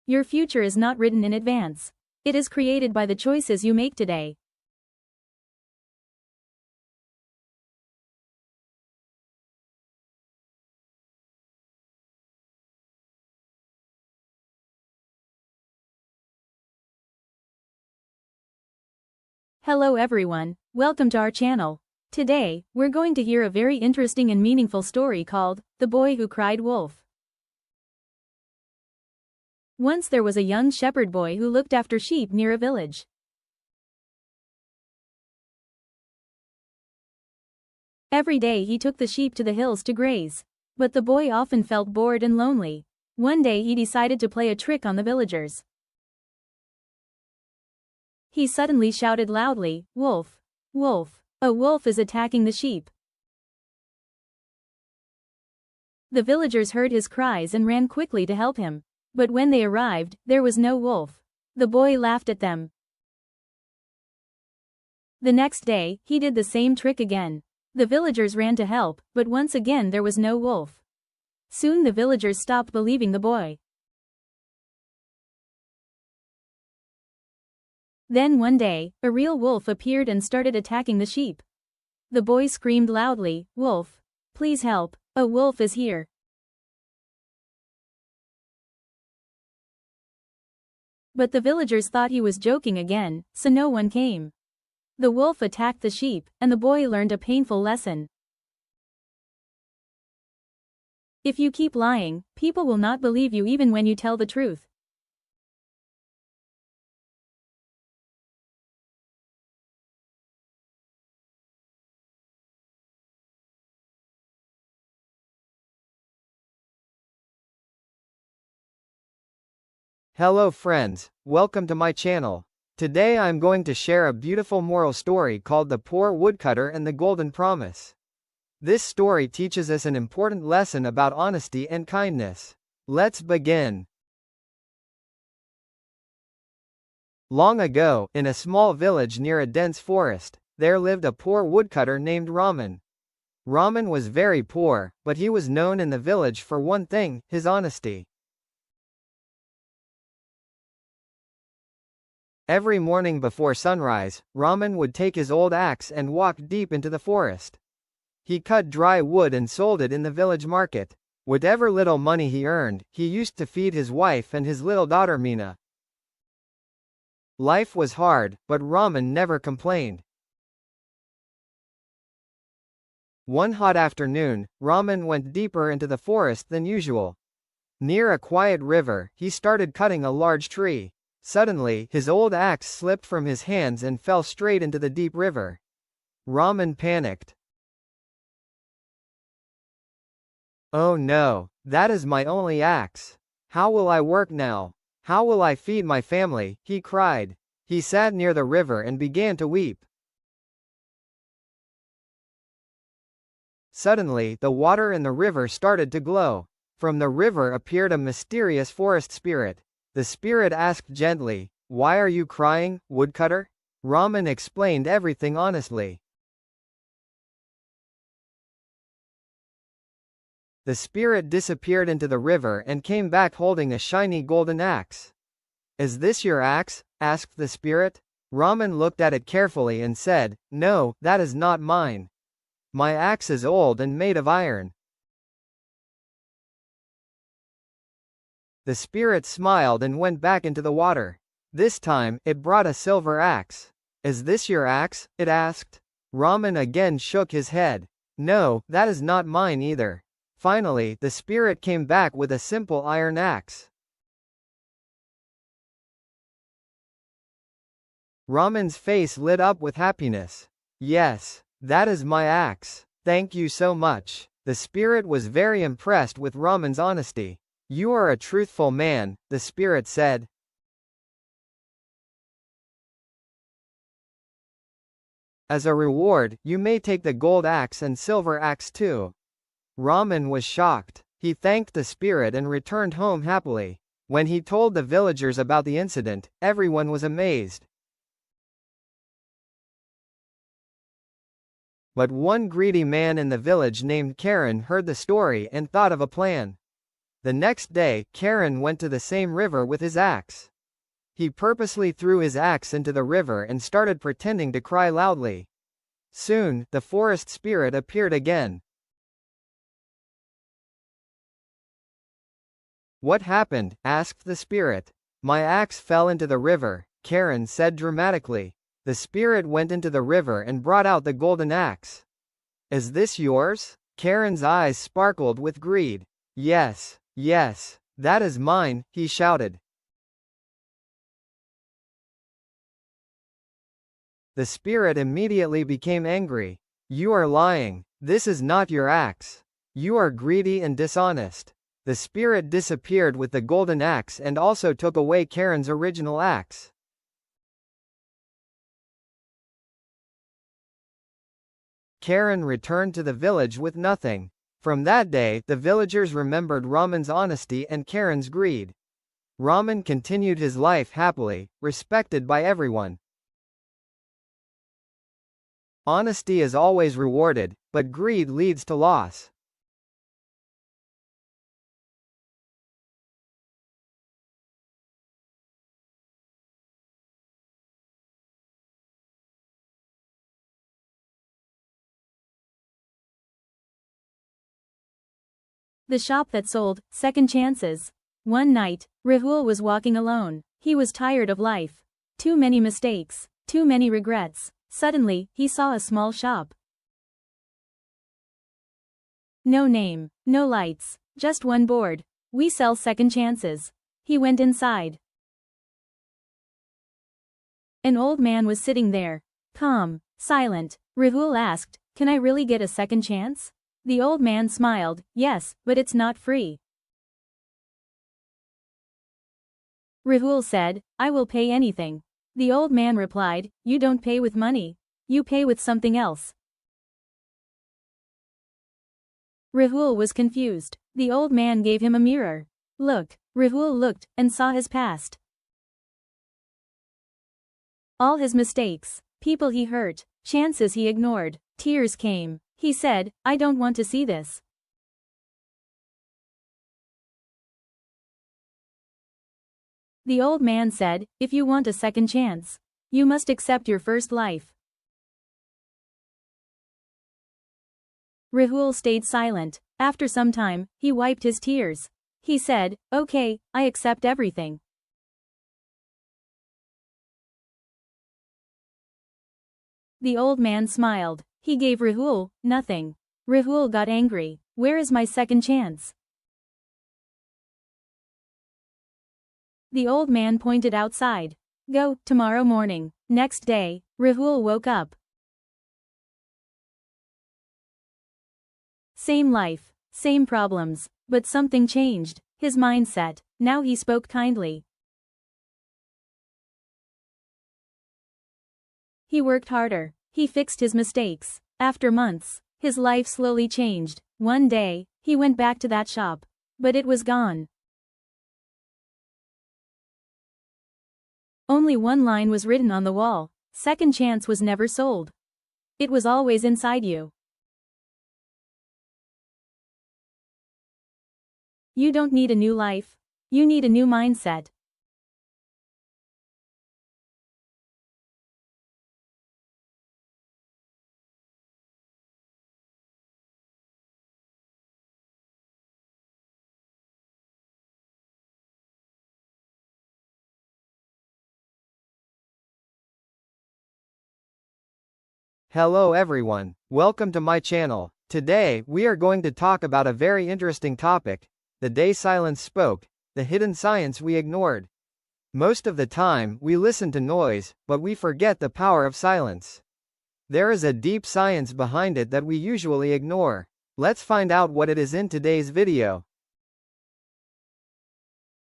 Your future is not written in advance. It is created by the choices you make today. Hello everyone, welcome to our channel. Today, we're going to hear a very interesting and meaningful story called, The Boy Who Cried Wolf. Once there was a young shepherd boy who looked after sheep near a village. Every day he took the sheep to the hills to graze. But the boy often felt bored and lonely. One day he decided to play a trick on the villagers. He suddenly shouted loudly, "Wolf! Wolf! A wolf is attacking the sheep!" The villagers heard his cries and ran quickly to help him. But when they arrived, there was no wolf. The boy laughed at them. The next day, he did the same trick again. The villagers ran to help, but once again there was no wolf. Soon the villagers stopped believing the boy. Then one day, a real wolf appeared and started attacking the sheep. The boy screamed loudly, "Wolf! Please help, a wolf is here!" But the villagers thought he was joking again, so no one came. The wolf attacked the sheep, and the boy learned a painful lesson. If you keep lying, people will not believe you even when you tell the truth. Hello friends, welcome to my channel. Today I'm going to share a beautiful moral story called The Poor Woodcutter and the Golden Promise. This story teaches us an important lesson about honesty and kindness. Let's begin. Long ago, in a small village near a dense forest, there lived a poor woodcutter named Raman. Raman was very poor, but he was known in the village for one thing, his honesty. Every morning before sunrise, Raman would take his old axe and walk deep into the forest. He cut dry wood and sold it in the village market. Whatever little money he earned, he used to feed his wife and his little daughter Meena. Life was hard, but Raman never complained. One hot afternoon, Raman went deeper into the forest than usual. Near a quiet river, he started cutting a large tree. Suddenly, his old axe slipped from his hands and fell straight into the deep river. Raman panicked. "Oh no, that is my only axe. How will I work now? How will I feed my family?" he cried. He sat near the river and began to weep. Suddenly, the water in the river started to glow. From the river appeared a mysterious forest spirit. The spirit asked gently, "Why are you crying, woodcutter?" Raman explained everything honestly. The spirit disappeared into the river and came back holding a shiny golden axe. "Is this your axe?" asked the spirit. Raman looked at it carefully and said, "No, that is not mine. My axe is old and made of iron." The spirit smiled and went back into the water. This time, it brought a silver axe. "Is this your axe?" it asked. Raman again shook his head. No, that is not mine either. Finally, the spirit came back with a simple iron axe. Raman's face lit up with happiness. Yes, that is my axe. Thank you so much. The spirit was very impressed with Raman's honesty. You are a truthful man, the spirit said. As a reward, you may take the gold axe and silver axe too. Raman was shocked. He thanked the spirit and returned home happily. When he told the villagers about the incident, everyone was amazed. But one greedy man in the village named Karan heard the story and thought of a plan. The next day, Karan went to the same river with his axe. He purposely threw his axe into the river and started pretending to cry loudly. Soon, the forest spirit appeared again. What happened? Asked the spirit. My axe fell into the river, Karan said dramatically. The spirit went into the river and brought out the golden axe. Is this yours? Karan's eyes sparkled with greed. Yes, yes, that is mine, he shouted. The spirit immediately became angry. You are lying. This is not your axe. You are greedy and dishonest. The spirit disappeared with the golden axe and also took away Karan's original axe. Karan returned to the village with nothing. From that day, the villagers remembered Raman's honesty and Karan's greed. Raman continued his life happily, respected by everyone. Honesty is always rewarded, but greed leads to loss. The shop that sold second chances. One night, Rahul was walking alone. He was tired of life. Too many mistakes, too many regrets. Suddenly, he saw a small shop. No name, no lights, just one board. We sell second chances. He went inside. An old man was sitting there. Calm, silent. Rahul asked, "Can I really get a second chance?" The old man smiled, "Yes, but it's not free." Rahul said, "I will pay anything." The old man replied, "You don't pay with money. You pay with something else." Rahul was confused. The old man gave him a mirror. Look. Rahul looked, and saw his past. All his mistakes, people he hurt, chances he ignored. Tears came. He said, "I don't want to see this." The old man said, "If you want a second chance, you must accept your first life." Rahul stayed silent. After some time, he wiped his tears. He said, "Okay, I accept everything." The old man smiled. He gave Rahul nothing. Rahul got angry. "Where is my second chance?" The old man pointed outside. "Go, tomorrow morning." Next day, Rahul woke up. Same life, same problems, but something changed. His mindset. Now he spoke kindly. He worked harder. He fixed his mistakes. After months, his life slowly changed. One day, he went back to that shop. But it was gone. Only one line was written on the wall. Second chance was never sold. It was always inside you. You don't need a new life. You need a new mindset. Hello everyone. Welcome to my channel. Today, we are going to talk about a very interesting topic: the day silence spoke, the hidden science we ignored. Most of the time, we listen to noise, but we forget the power of silence. There is a deep science behind it that we usually ignore. Let's find out what it is in today's video.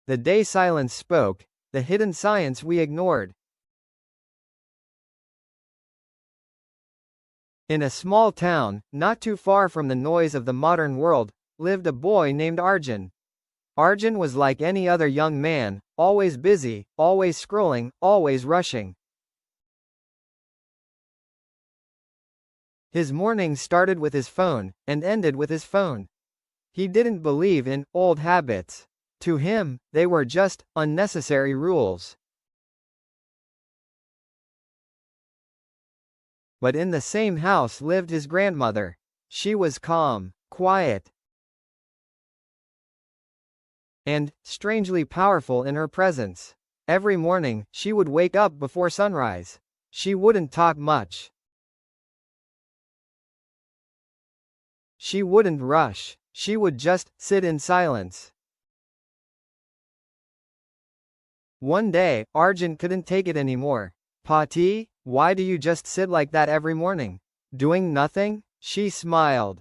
The day silence spoke, the hidden science we ignored. In a small town, not too far from the noise of the modern world, lived a boy named Arjun. Arjun was like any other young man, always busy, always scrolling, always rushing. His mornings started with his phone, and ended with his phone. He didn't believe in old habits. To him, they were just unnecessary rules. But in the same house lived his grandmother. She was calm, quiet, and strangely powerful in her presence. Every morning, she would wake up before sunrise. She wouldn't talk much. She wouldn't rush. She would just sit in silence. One day, Arjun couldn't take it anymore. "Pati, why do you just sit like that every morning? Doing nothing?" She smiled.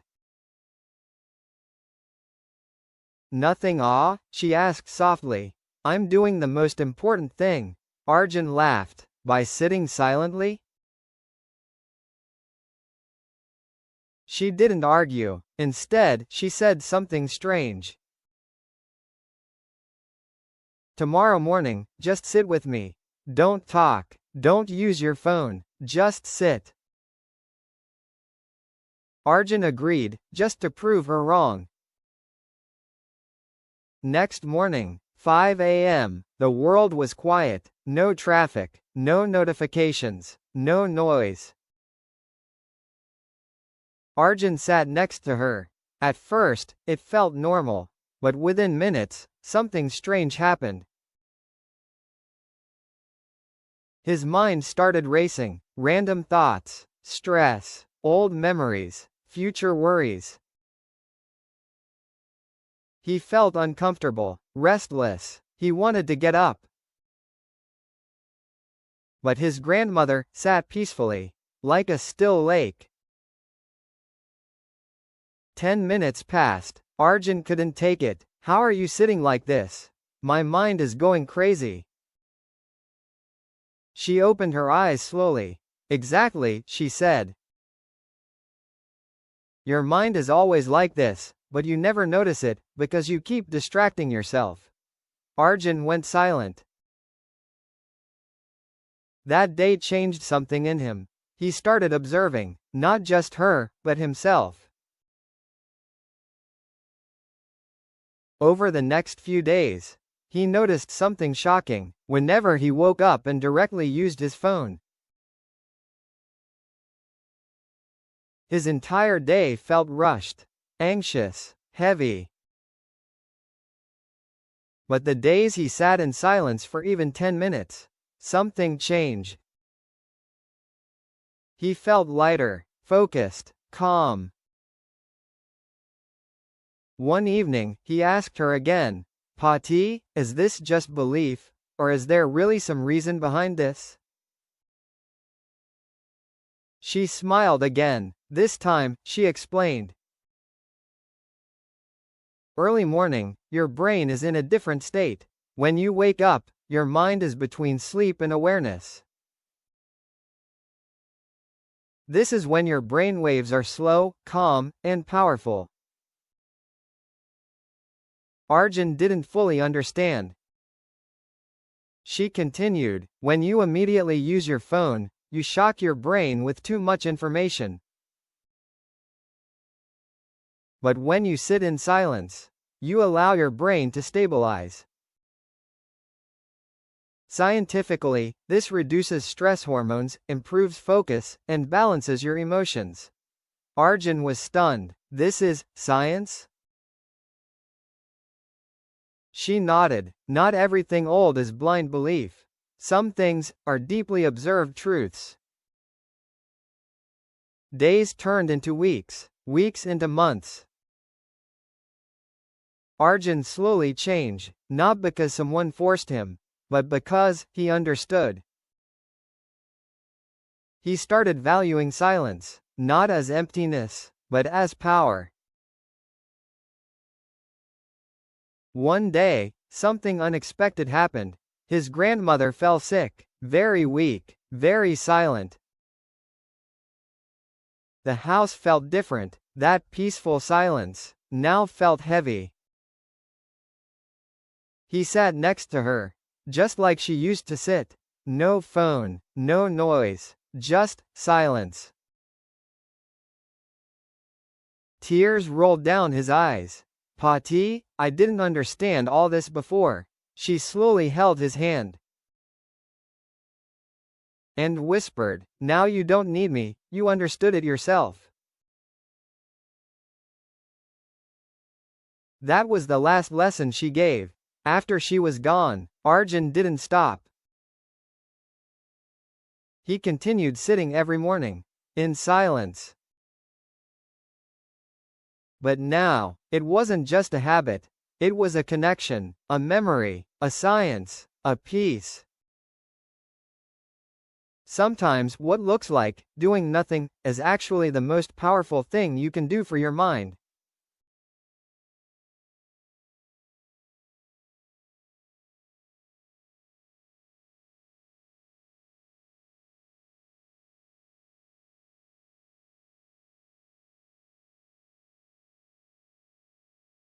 "Nothing, ah?" she asked softly. "I'm doing the most important thing." Arjun laughed. "By sitting silently?" She didn't argue. Instead, she said something strange. "Tomorrow morning, just sit with me. Don't talk. Don't use your phone. Just sit." Arjun agreed, just to prove her wrong. Next morning, 5 a.m., the world was quiet. No traffic, no notifications, no noise. Arjun sat next to her. At first, it felt normal. But within minutes, something strange happened. His mind started racing. Random thoughts, stress, old memories, future worries. He felt uncomfortable, restless. He wanted to get up. But his grandmother sat peacefully, like a still lake. 10 minutes passed. Arjun couldn't take it. "How are you sitting like this? My mind is going crazy." She opened her eyes slowly. "Exactly," she said. "Your mind is always like this, but you never notice it, because you keep distracting yourself." Arjun went silent. That day changed something in him. He started observing, not just her, but himself. Over the next few days, he noticed something shocking. Whenever he woke up and directly used his phone, his entire day felt rushed, anxious, heavy. But the days he sat in silence for even 10 minutes, something changed. He felt lighter, focused, calm. One evening, he asked her again, "Pati, is this just belief, or is there really some reason behind this?" She smiled again. This time, she explained. "Early morning, your brain is in a different state. When you wake up, your mind is between sleep and awareness. This is when your brain waves are slow, calm, and powerful." Arjun didn't fully understand. She continued, "When you immediately use your phone, you shock your brain with too much information. But when you sit in silence, you allow your brain to stabilize. Scientifically, this reduces stress hormones, improves focus, and balances your emotions." Arjun was stunned. "This is science?" She nodded. "Not everything old is blind belief. Some things are deeply observed truths." Days turned into weeks. Weeks into months. Arjun slowly changed, not because someone forced him, but because he understood. He started valuing silence, not as emptiness, but as power. One day, something unexpected happened. His grandmother fell sick, very weak, very silent. The house felt different. That peaceful silence now felt heavy. He sat next to her, just like she used to sit. No phone, no noise, just silence. Tears rolled down his eyes. Pati, I didn't understand all this before. She slowly held his hand and whispered, now you don't need me, you understood it yourself. That was the last lesson she gave. After she was gone, Arjun didn't stop. He continued sitting every morning, in silence. But now, it wasn't just a habit. It was a connection, a memory, a science, a peace. Sometimes what looks like doing nothing is actually the most powerful thing you can do for your mind.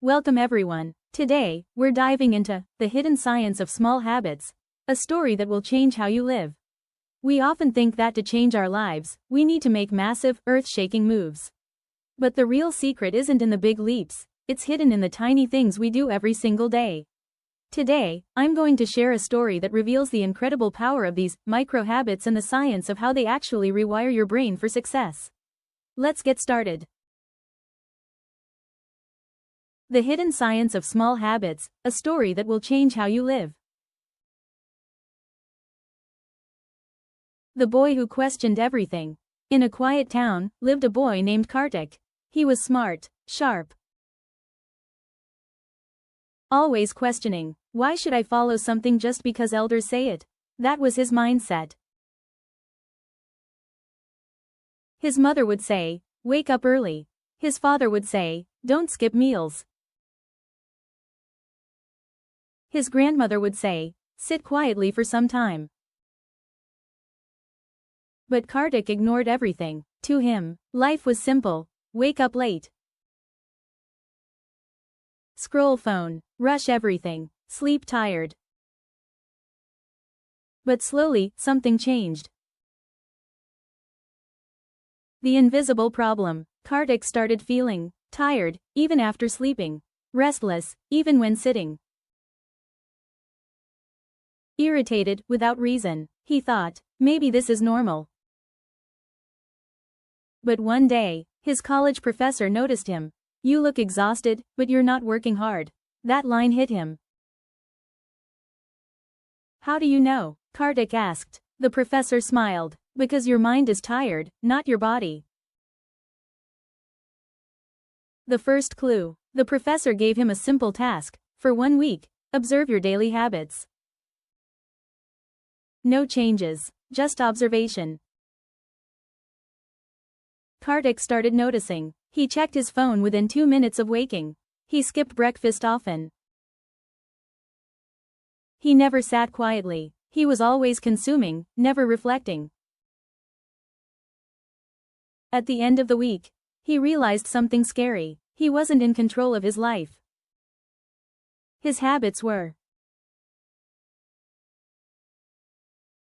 Welcome everyone. Today, we're diving into The Hidden Science of Small Habits, a story that will change how you live. We often think that to change our lives, we need to make massive, earth-shaking moves. But the real secret isn't in the big leaps, it's hidden in the tiny things we do every single day. Today, I'm going to share a story that reveals the incredible power of these micro habits and the science of how they actually rewire your brain for success. Let's get started. The Hidden Science of Small Habits, a story that will change how you live. The boy who questioned everything. In a quiet town, lived a boy named Kartik. He was smart, sharp, always questioning, why should I follow something just because elders say it? That was his mindset. His mother would say, wake up early. His father would say, don't skip meals. His grandmother would say, sit quietly for some time. But Kartik ignored everything. To him, life was simple. Wake up late, scroll phone, rush everything, sleep tired. But slowly, something changed. The invisible problem. Kartik started feeling tired, even after sleeping. Restless, even when sitting. Irritated, without reason. He thought, maybe this is normal. But one day, his college professor noticed him. You look exhausted, but you're not working hard. That line hit him. How do you know? Kartik asked. The professor smiled. Because your mind is tired, not your body. The first clue. The professor gave him a simple task. For 1 week, observe your daily habits. No changes, just observation. Kartik started noticing. He checked his phone within 2 minutes of waking. He skipped breakfast often. He never sat quietly. He was always consuming, never reflecting. At the end of the week, he realized something scary. He wasn't in control of his life. His habits were.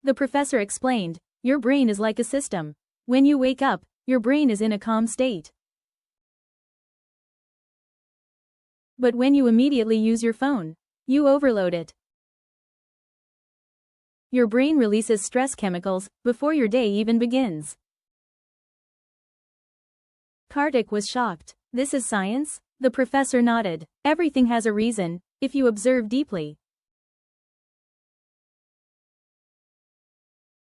The professor explained, your brain is like a system. When you wake up, your brain is in a calm state. But when you immediately use your phone, you overload it. Your brain releases stress chemicals before your day even begins. Kartik was shocked. This is science? The professor nodded. Everything has a reason, if you observe deeply.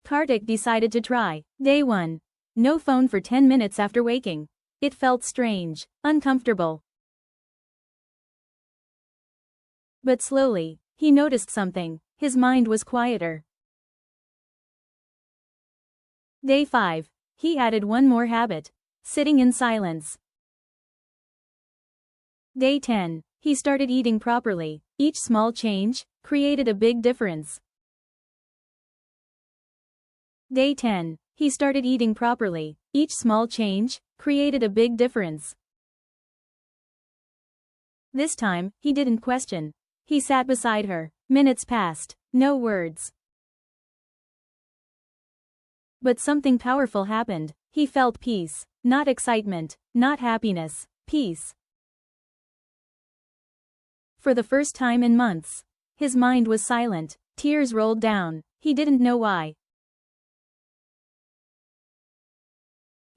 Kartik decided to try. Day 1. No phone for 10 minutes after waking. It felt strange, uncomfortable. But slowly, he noticed something. His mind was quieter. Day 5. He added one more habit. Sitting in silence. Day 10. He started eating properly. Each small change created a big difference. Day 10. He started eating properly. Each small change created a big difference. This time, he didn't question. He sat beside her. Minutes passed. No words. But something powerful happened. He felt peace. Not excitement. Not happiness. Peace. For the first time in months. His mind was silent. Tears rolled down. He didn't know why.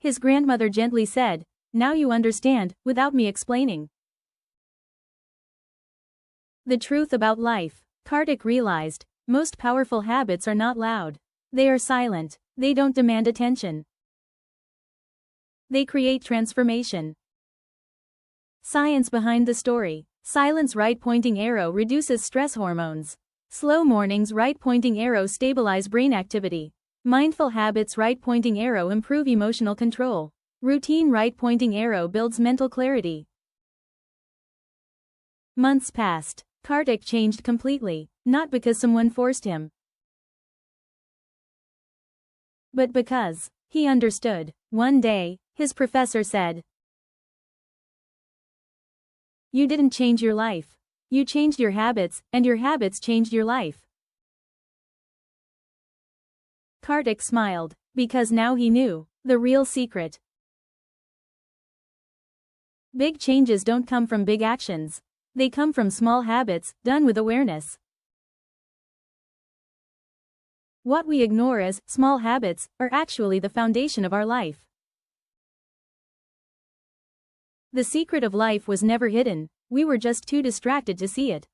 His grandmother gently said, "Now you understand, without me explaining the truth about life." Kartik realized, most powerful habits are not loud. They are silent. They don't demand attention. They create transformation. Science behind the story. Silence right-pointing arrow reduces stress hormones. Slow mornings right-pointing arrow stabilize brain activity. Mindful habits right-pointing arrow improve emotional control. Routine right-pointing arrow builds mental clarity. Months passed. Kartik changed completely, not because someone forced him, but because he understood. One day, his professor said, "You didn't change your life. You changed your habits, and your habits changed your life." Kartik smiled, because now he knew the real secret. Big changes don't come from big actions. They come from small habits, done with awareness. What we ignore as small habits are actually the foundation of our life. The secret of life was never hidden, we were just too distracted to see it.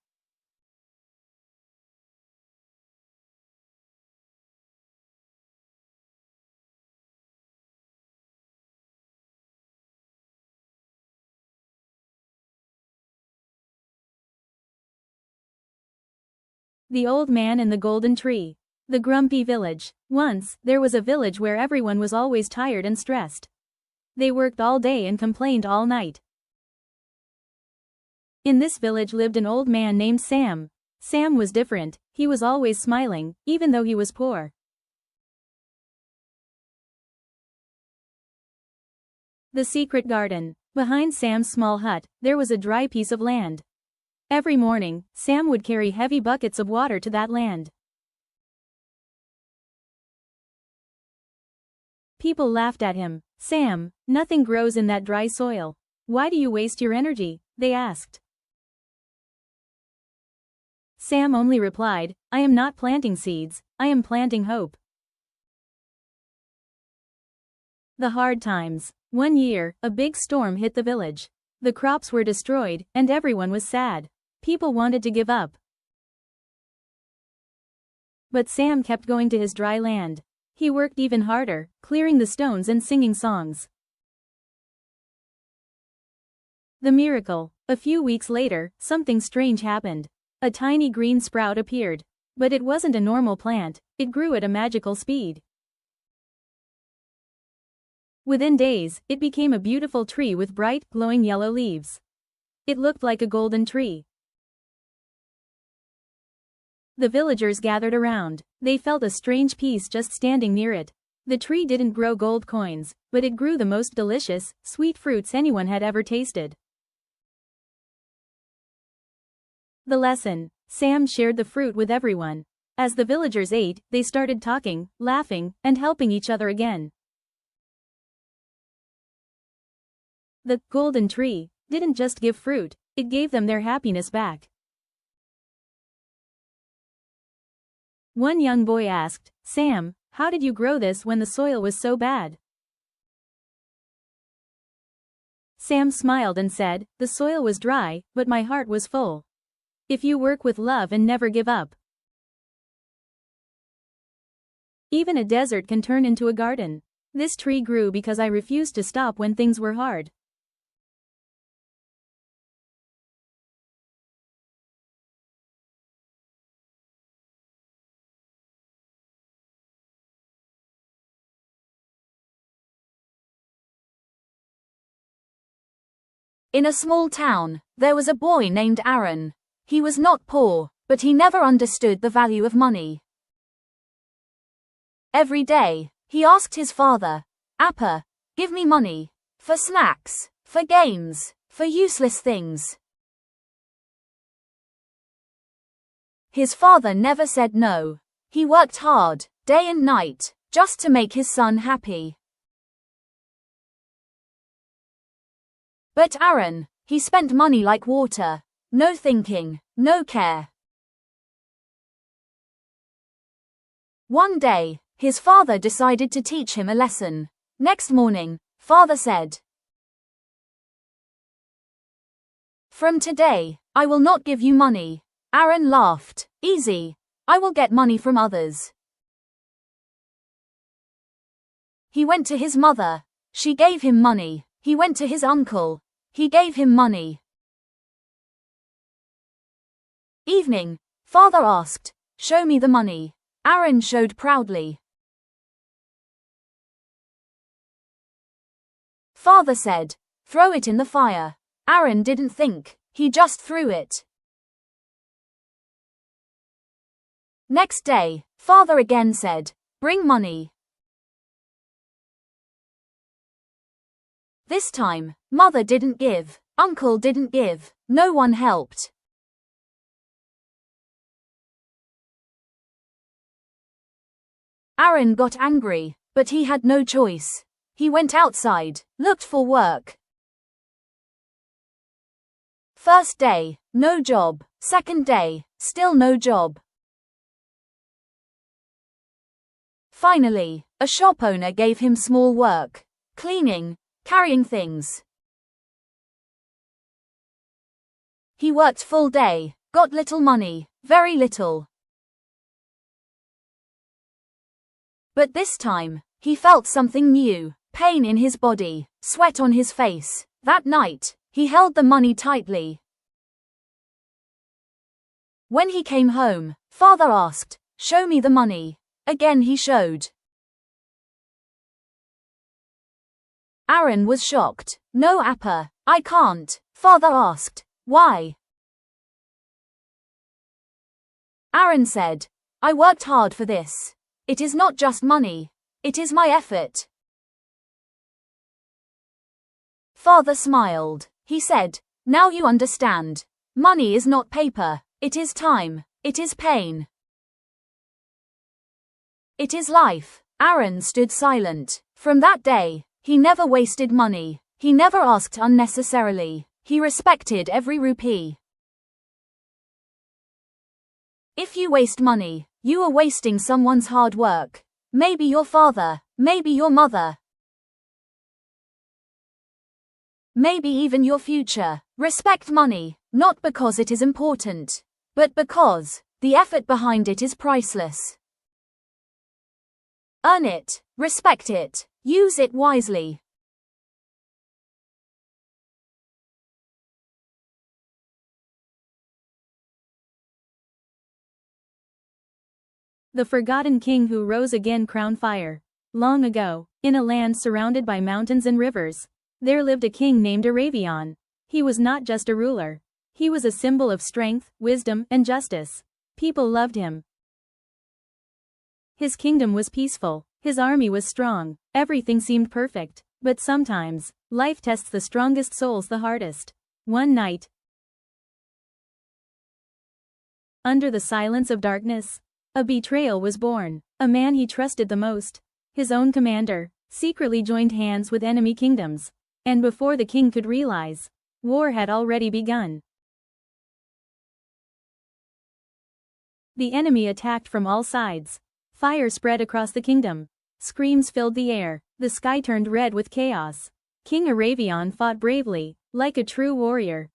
The Old Man and the Golden Tree. The Grumpy Village. Once, there was a village where everyone was always tired and stressed. They worked all day and complained all night. In this village lived an old man named Sam. Sam was different, he was always smiling, even though he was poor. The Secret Garden. Behind Sam's small hut, there was a dry piece of land. Every morning, Sam would carry heavy buckets of water to that land. People laughed at him. "Sam, nothing grows in that dry soil. Why do you waste your energy?" they asked. Sam only replied, "I am not planting seeds, I am planting hope." The hard times. One year, a big storm hit the village. The crops were destroyed, and everyone was sad. People wanted to give up. But Sam kept going to his dry land. He worked even harder, clearing the stones and singing songs. The miracle. A few weeks later, something strange happened. A tiny green sprout appeared. But it wasn't a normal plant, it grew at a magical speed. Within days, it became a beautiful tree with bright, glowing yellow leaves. It looked like a golden tree. The villagers gathered around. They felt a strange peace just standing near it. The tree didn't grow gold coins, but it grew the most delicious, sweet fruits anyone had ever tasted. The lesson. Sam shared the fruit with everyone. As the villagers ate, they started talking, laughing, and helping each other again. The golden tree didn't just give fruit, it gave them their happiness back. One young boy asked, "Sam, how did you grow this when the soil was so bad?" Sam smiled and said, "The soil was dry, but my heart was full. If you work with love and never give up, even a desert can turn into a garden." This tree grew because I refused to stop when things were hard. In a small town, there was a boy named Aaron. He was not poor, but he never understood the value of money. Every day, he asked his father, "Appa, give me money. For snacks, for games, for useless things." His father never said no. He worked hard, day and night, just to make his son happy. But Aaron, he spent money like water. No thinking, no care. One day, his father decided to teach him a lesson. Next morning, father said, "From today, I will not give you money." Aaron laughed. "Easy. I will get money from others." He went to his mother. She gave him money. He went to his uncle. He gave him money. Evening, father asked, "Show me the money." Aaron showed proudly. Father said, "Throw it in the fire." Aaron didn't think, he just threw it. Next day, father again said, "Bring money." This time, mother didn't give, uncle didn't give, no one helped. Aaron got angry, but he had no choice. He went outside, looked for work. First day, no job. Second day, still no job. Finally, a shop owner gave him small work. Cleaning, carrying things. He worked full day, got little money, very little. But this time, he felt something new, pain in his body, sweat on his face. That night, he held the money tightly. When he came home, father asked, "Show me the money." Again he showed. Aaron was shocked. "No, Appa, I can't." Father asked, "Why?" Aaron said, "I worked hard for this. It is not just money. It is my effort." Father smiled. He said, "Now you understand. Money is not paper. It is time. It is pain. It is life." Aaron stood silent. From that day, he never wasted money. He never asked unnecessarily. He respected every rupee. If you waste money, you are wasting someone's hard work. Maybe your father, maybe your mother. Maybe even your future. Respect money, not because it is important, but because the effort behind it is priceless. Earn it, respect it, use it wisely. The Forgotten King Who Rose Again. Crown Fire. Long ago, in a land surrounded by mountains and rivers, there lived a king named Aravion. He was not just a ruler. He was a symbol of strength, wisdom, and justice. People loved him. His kingdom was peaceful. His army was strong. Everything seemed perfect. But sometimes, life tests the strongest souls the hardest. One night, under the silence of darkness, a betrayal was born. A man he trusted the most, his own commander, secretly joined hands with enemy kingdoms. And before the king could realize, war had already begun. The enemy attacked from all sides. Fire spread across the kingdom. Screams filled the air. The sky turned red with chaos. King Aravion fought bravely, like a true warrior.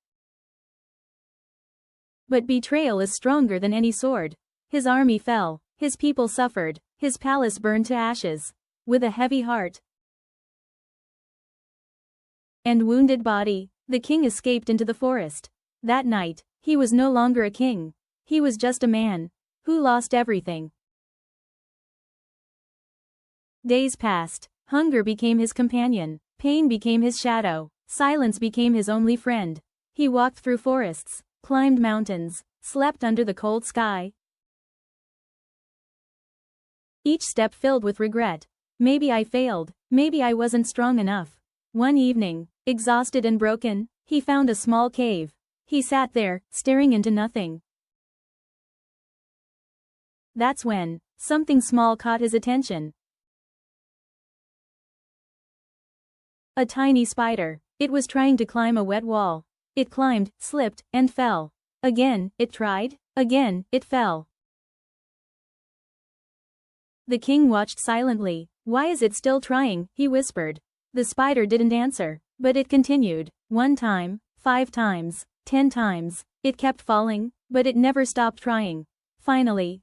But betrayal is stronger than any sword. His army fell. His people suffered. His palace burned to ashes. With a heavy heart, and wounded body, the king escaped into the forest. That night, he was no longer a king. He was just a man who lost everything. Days passed. Hunger became his companion. Pain became his shadow. Silence became his only friend. He walked through forests, climbed mountains, slept under the cold sky. Each step filled with regret. Maybe I failed. Maybe I wasn't strong enough. One evening, exhausted and broken, he found a small cave. He sat there, staring into nothing. That's when something small caught his attention. A tiny spider. It was trying to climb a wet wall. It climbed, slipped, and fell. Again, it tried. Again, it fell. The king watched silently. "Why is it still trying?" he whispered. The spider didn't answer, but it continued. 1 time, 5 times, 10 times. It kept falling, but it never stopped trying. Finally,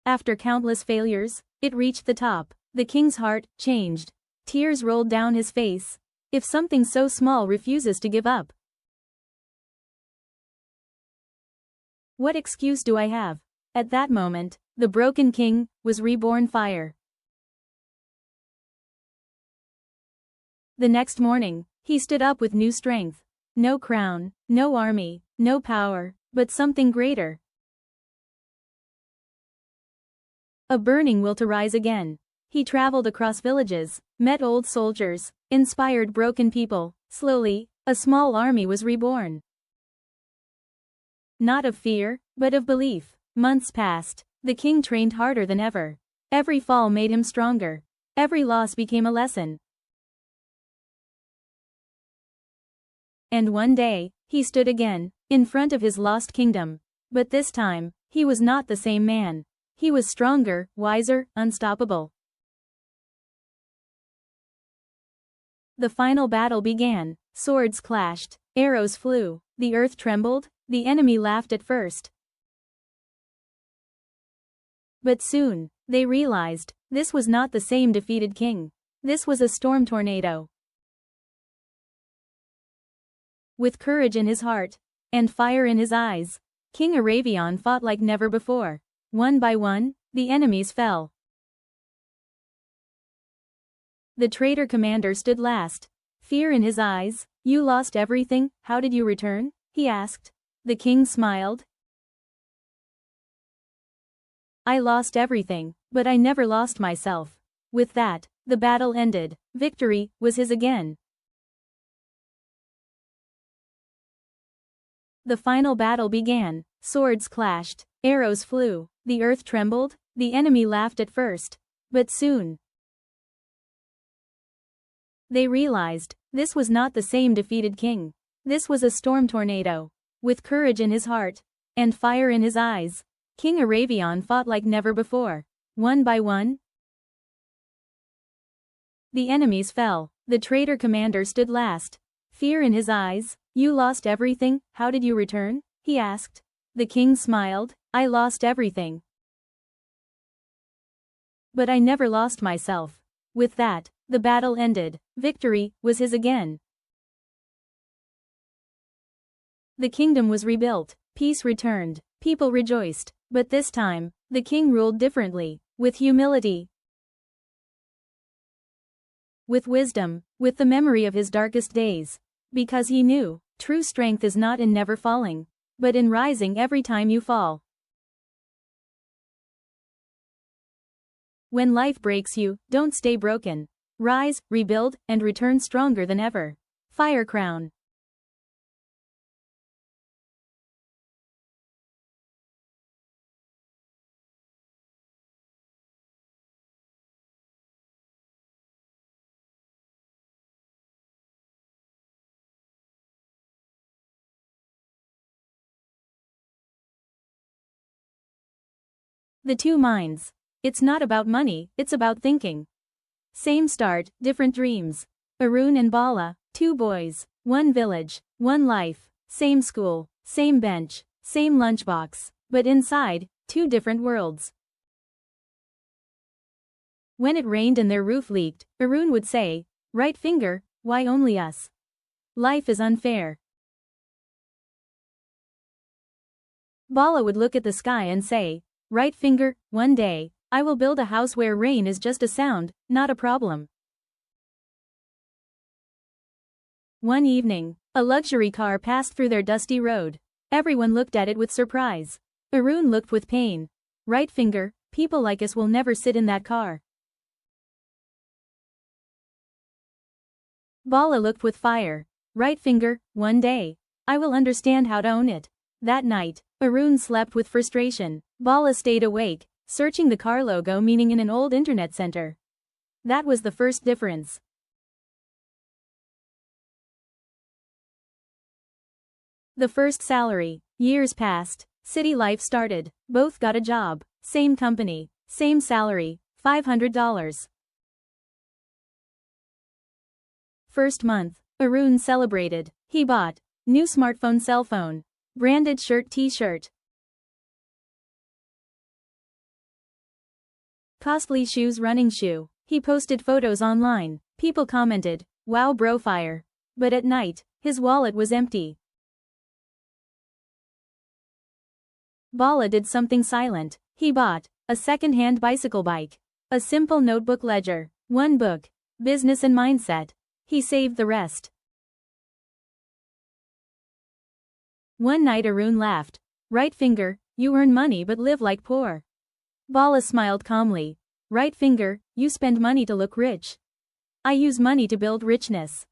after countless failures, it reached the top. The king's heart changed. Tears rolled down his face. If something so small refuses to give up, what excuse do I have? At that moment, the broken king was reborn fire. The next morning, he stood up with new strength. No crown, no army, no power, but something greater. A burning will to rise again. He traveled across villages, met old soldiers, inspired broken people. Slowly, a small army was reborn. Not of fear, but of belief. Months passed. The king trained harder than ever. Every fall made him stronger. Every loss became a lesson. And one day, he stood again, in front of his lost kingdom. But this time, he was not the same man. He was stronger, wiser, unstoppable. The final battle began. Swords clashed, arrows flew, the earth trembled, the enemy laughed at first. But soon, they realized, this was not the same defeated king. This was a storm tornado. With courage in his heart, and fire in his eyes, King Aravion fought like never before. One by one, the enemies fell. The traitor commander stood last. Fear in his eyes. "You lost everything, how did you return?" he asked. The king smiled. "I lost everything, but I never lost myself." With that, the battle ended. Victory was his again. The final battle began. Swords clashed, arrows flew, the earth trembled, the enemy laughed at first. But soon, they realized, this was not the same defeated king. This was a storm tornado. With courage in his heart, and fire in his eyes, King Aravion fought like never before. One by one, the enemies fell. The traitor commander stood last. Fear in his eyes. "You lost everything, how did you return?" he asked. The king smiled. "I lost everything, but I never lost myself." With that, the battle ended. Victory was his again. The kingdom was rebuilt. Peace returned. People rejoiced. But this time, the king ruled differently. With humility, with wisdom, with the memory of his darkest days. Because he knew, true strength is not in never falling, but in rising every time you fall. When life breaks you, don't stay broken. Rise, rebuild, and return stronger than ever. Fire Crown. The Two Minds. It's not about money, it's about thinking. Same start, different dreams. Arun and Bala, 2 boys, 1 village, 1 life. Same school, same bench, same lunchbox, but inside, 2 different worlds. When it rained and their roof leaked, Arun would say, "Right finger, why only us? Life is unfair. Bala would look at the sky and say, right finger, one day, I will build a house where rain is just a sound, not a problem. One evening, a luxury car passed through their dusty road. Everyone looked at it with surprise. Arun looked with pain. Right finger, people like us will never sit in that car. Bala looked with fire. Right finger, one day, I will understand how to own it. That night, Arun slept with frustration. Bala stayed awake, searching the car logo meaning in an old internet center. That was the first difference. The first salary. Years passed. City life started. Both got a job. Same company. Same salary. $500. First month. Arun celebrated. He bought new smartphone, cell phone, branded shirt, t-shirt, costly shoes, running shoe. He posted photos online. People commented, wow bro, fire. But at night, his wallet was empty. Bala did something silent. He bought a second-hand bicycle bike, a simple notebook, ledger, one book, business and mindset. He saved the rest. One night Arun laughed. Right finger, you earn money but live like poor. Bala smiled calmly. Right finger, you spend money to look rich. I use money to build richness.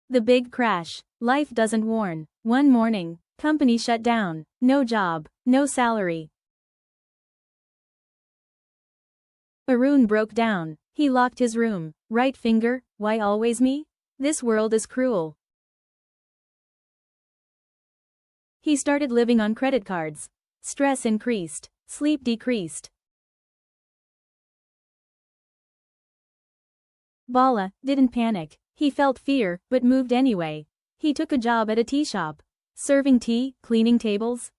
The big crash. Life doesn't warn. One morning, company shut down. No job, no salary. Arun broke down. He locked his room. Right finger, why always me? This world is cruel. He started living on credit cards. Stress increased. Sleep decreased. Bala didn't panic. He felt fear, but moved anyway. He took a job at a tea shop. Serving tea, cleaning tables.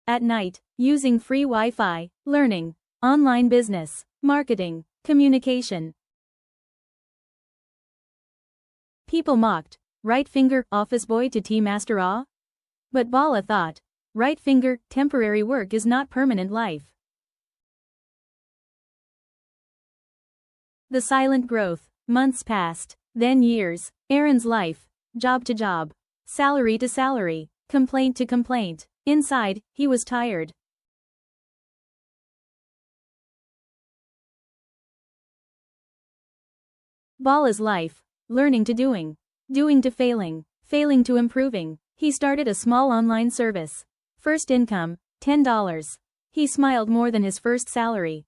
At night, using free Wi-Fi, learning, online business, marketing, communication. People mocked, right finger, office boy to tea master ah? But Bala thought, right finger, temporary work is not permanent life. The silent growth. Months passed, then years. Aaron's life, job to job, salary to salary, complaint to complaint. Inside, he was tired. Bala's life. Learning to doing. Doing to failing. Failing to improving. He started a small online service. First income, $10. He smiled more than his first salary.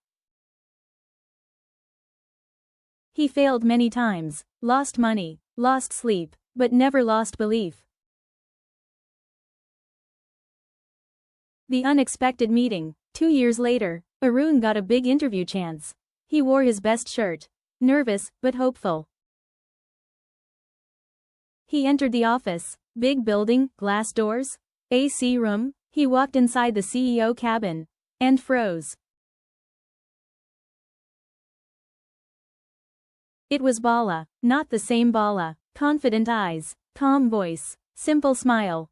He failed many times, lost money, lost sleep, but never lost belief. The unexpected meeting. 2 years later, Arun got a big interview chance. He wore his best shirt. Nervous, but hopeful. He entered the office. Big building, glass doors, AC room. He walked inside the CEO cabin and froze. It was Bala, not the same Bala. Confident eyes, calm voice, simple smile.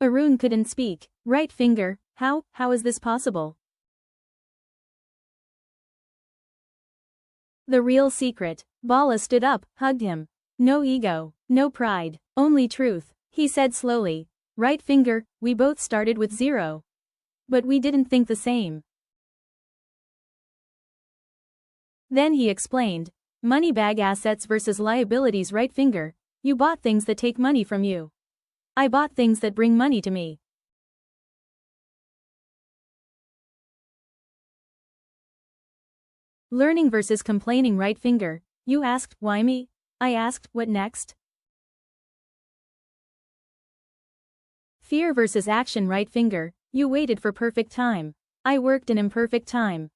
Arun couldn't speak. Right finger, how is this possible? The real secret. Bala stood up, hugged him. No ego, no pride, only truth. He said slowly, right finger, we both started with zero. But we didn't think the same. Then he explained, money bag, assets versus liabilities. Right finger, you bought things that take money from you. I bought things that bring money to me. Learning versus complaining. Right finger, you asked, why me? I asked, what next? Fear versus action. Right finger, you waited for perfect time. I worked in imperfect time.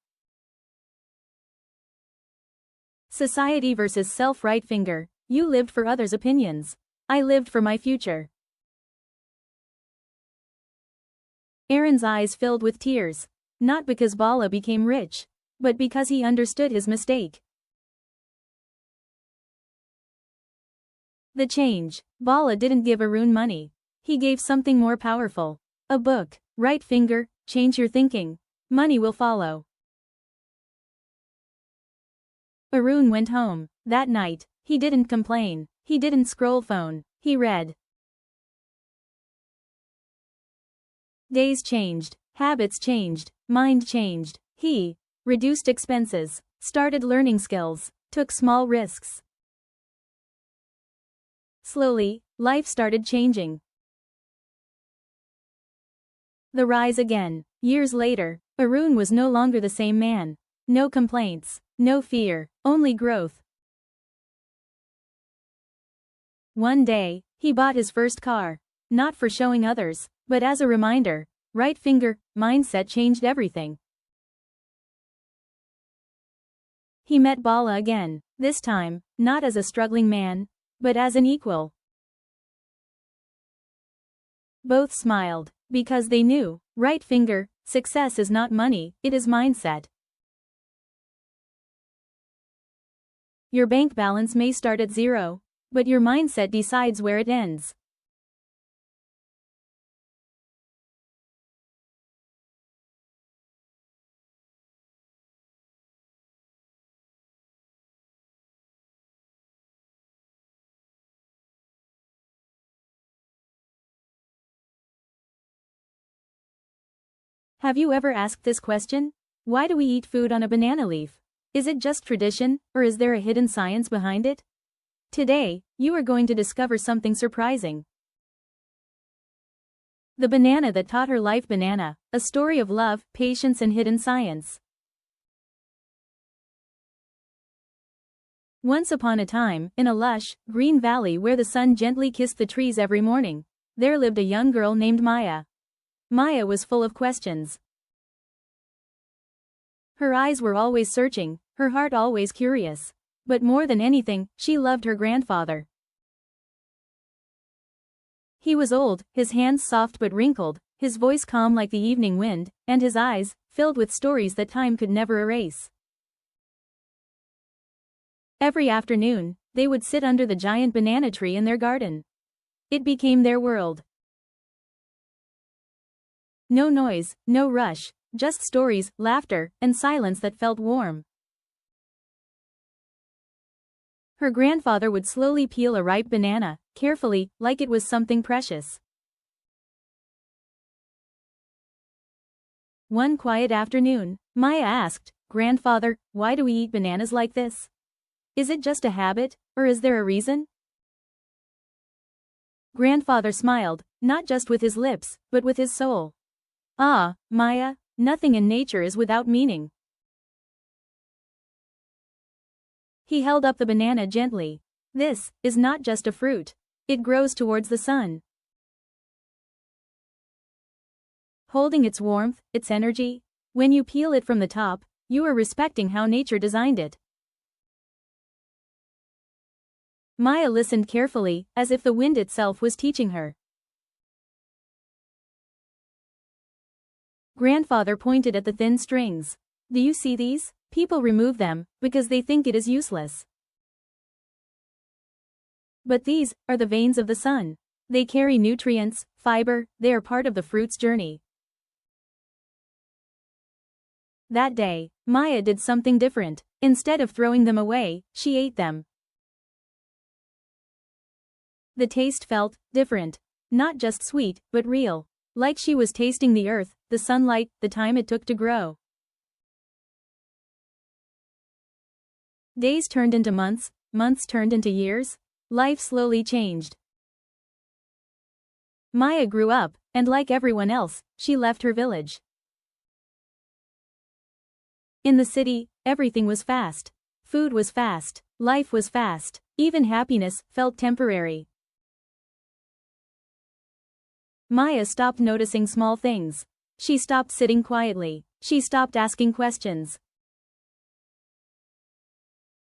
Society versus self. Right finger, you lived for others' opinions. I lived for my future. Aaron's eyes filled with tears. Not because Bala became rich, but because he understood his mistake. The change. Bala didn't give Arun money. He gave something more powerful. A book. Right finger, change your thinking. Money will follow. Arun went home. That night, he didn't complain. He didn't scroll phone. He read. Days changed. Habits changed. Mind changed. He reduced expenses, started learning skills, took small risks. Slowly, life started changing. The rise again. Years later, Arun was no longer the same man. No complaints, no fear, only growth. One day, he bought his first car. Not for showing others, but as a reminder. Right finger, mindset changed everything. He met Bala again, this time, not as a struggling man, but as an equal. Both smiled, because they knew, right finger, success is not money, it is mindset. Your bank balance may start at zero, but your mindset decides where it ends. Have you ever asked this question? Why do we eat food on a banana leaf? Is it just tradition, or is there a hidden science behind it? Today, you are going to discover something surprising. The banana that taught her life. Banana, a story of love, patience and hidden science. Once upon a time, in a lush, green valley where the sun gently kissed the trees every morning, there lived a young girl named Maya. Maya was full of questions. Her eyes were always searching, her heart always curious. But more than anything, she loved her grandfather. He was old, his hands soft but wrinkled, his voice calm like the evening wind, and his eyes, filled with stories that time could never erase. Every afternoon, they would sit under the giant banana tree in their garden. It became their world. No noise, no rush, just stories, laughter, and silence that felt warm. Her grandfather would slowly peel a ripe banana, carefully, like it was something precious. One quiet afternoon, Maya asked, "Grandfather, why do we eat bananas like this? Is it just a habit, or is there a reason?" Grandfather smiled, not just with his lips, but with his soul. "Ah, Maya, nothing in nature is without meaning." He held up the banana gently. "This is not just a fruit. It grows towards the sun. Holding its warmth, its energy. When you peel it from the top, you are respecting how nature designed it." Maya listened carefully, as if the wind itself was teaching her. Grandfather pointed at the thin strings. "Do you see these? People remove them, because they think it is useless. But these are the veins of the sun. They carry nutrients, fiber, they are part of the fruit's journey." That day, Maya did something different. Instead of throwing them away, she ate them. The taste felt different. Not just sweet, but real. Like she was tasting the earth, the sunlight, the time it took to grow. Days turned into months, months turned into years. Life slowly changed. Maya grew up, and like everyone else, she left her village. In the city, everything was fast. Food was fast. Life was fast. Even happiness felt temporary. Maya stopped noticing small things. She stopped sitting quietly. She stopped asking questions.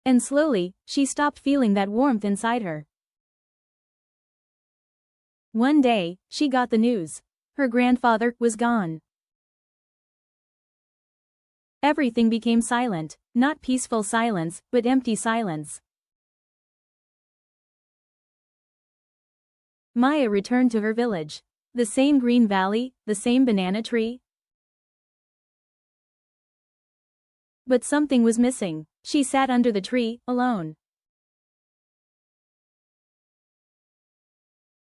And slowly, she stopped feeling that warmth inside her. One day, she got the news. Her grandfather was gone. Everything became silent, not peaceful silence, but empty silence. Maya returned to her village. The same green valley, the same banana tree. But something was missing. She sat under the tree, alone.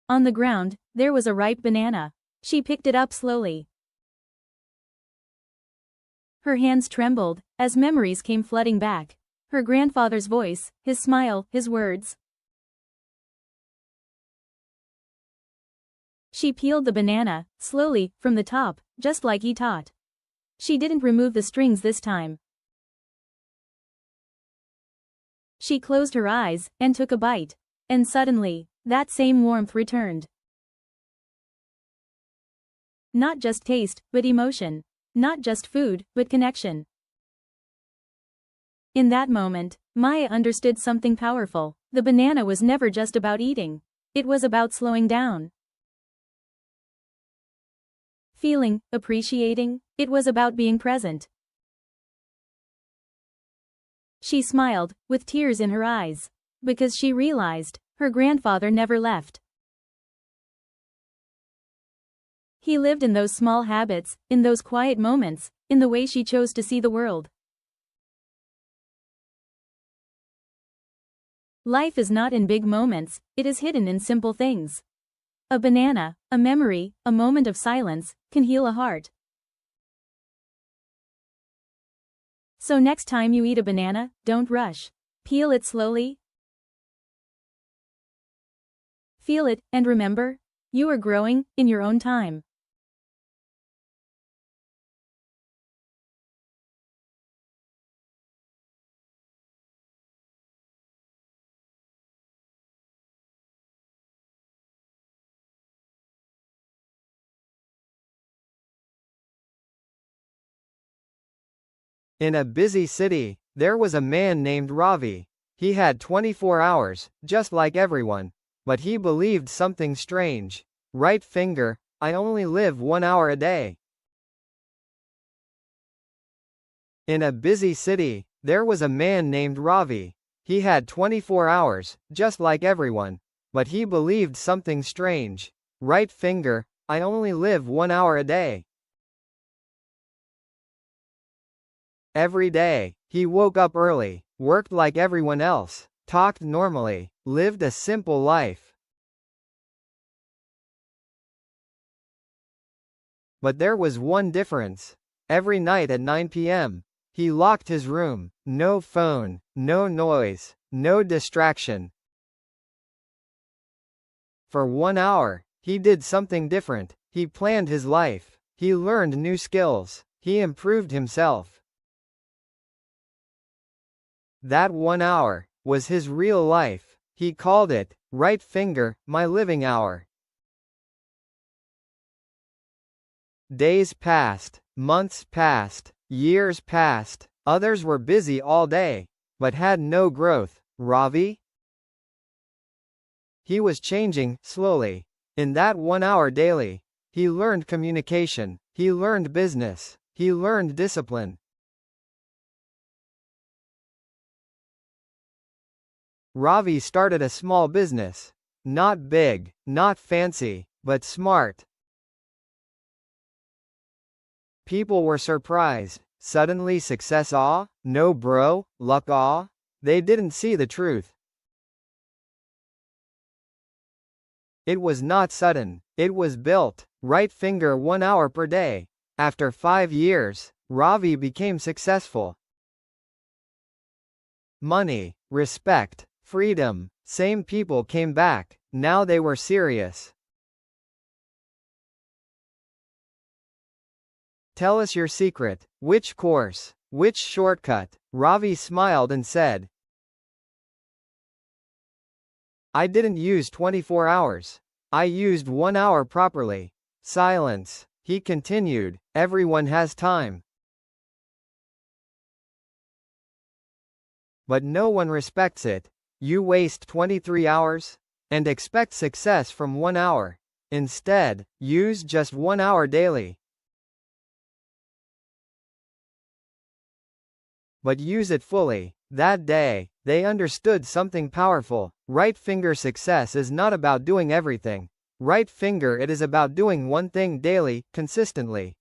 On the ground, there was a ripe banana. She picked it up slowly. Her hands trembled, as memories came flooding back. Her grandfather's voice, his smile, his words. She peeled the banana, slowly, from the top, just like he taught. She didn't remove the strings this time. She closed her eyes, and took a bite. And suddenly, that same warmth returned. Not just taste, but emotion. Not just food, but connection. In that moment, Maya understood something powerful. The banana was never just about eating. It was about slowing down. Feeling, appreciating, it was about being present. She smiled, with tears in her eyes. Because she realized, her grandfather never left. He lived in those small habits, in those quiet moments, in the way she chose to see the world. Life is not in big moments, it is hidden in simple things. A banana, a memory, a moment of silence, can heal a heart. So next time you eat a banana, don't rush. Peel it slowly. Feel it, and remember, you are growing, in your own time. In a busy city, there was a man named Ravi. He had 24 hours, just like everyone. But he believed something strange. Right finger, I only live 1 hour a day. In a busy city, there was a man named Ravi. He had 24 hours, just like everyone. But he believed something strange. Right finger, I only live 1 hour a day. Every day, he woke up early, worked like everyone else, talked normally, lived a simple life. But there was one difference. Every night at 9 p.m., he locked his room. No phone, no noise, no distraction. For 1 hour, he did something different. He planned his life. He learned new skills. He improved himself. That 1 hour was his real life. He called it, right finger, my living hour. Days passed, months passed, years passed. Others were busy all day, but had no growth. Ravi? He was changing, slowly. In that 1 hour daily, he learned communication, he learned business, he learned discipline. Ravi started a small business. Not big, not fancy, but smart. People were surprised. Suddenly success awe? No bro, luck awe? They didn't see the truth. It was not sudden, it was built. Right finger 1 hour per day. After 5 years, Ravi became successful. Money, respect, freedom, same people came back, now they were serious. Tell us your secret. Which course? Which shortcut? Ravi smiled and said, I didn't use 24 hours. I used 1 hour properly. Silence. He continued, everyone has time. But no one respects it. You waste 23 hours? And expect success from 1 hour. Instead, use just 1 hour daily. But use it fully. That day, they understood something powerful. Right finger success is not about doing everything. Right finger it is about doing one thing daily, consistently.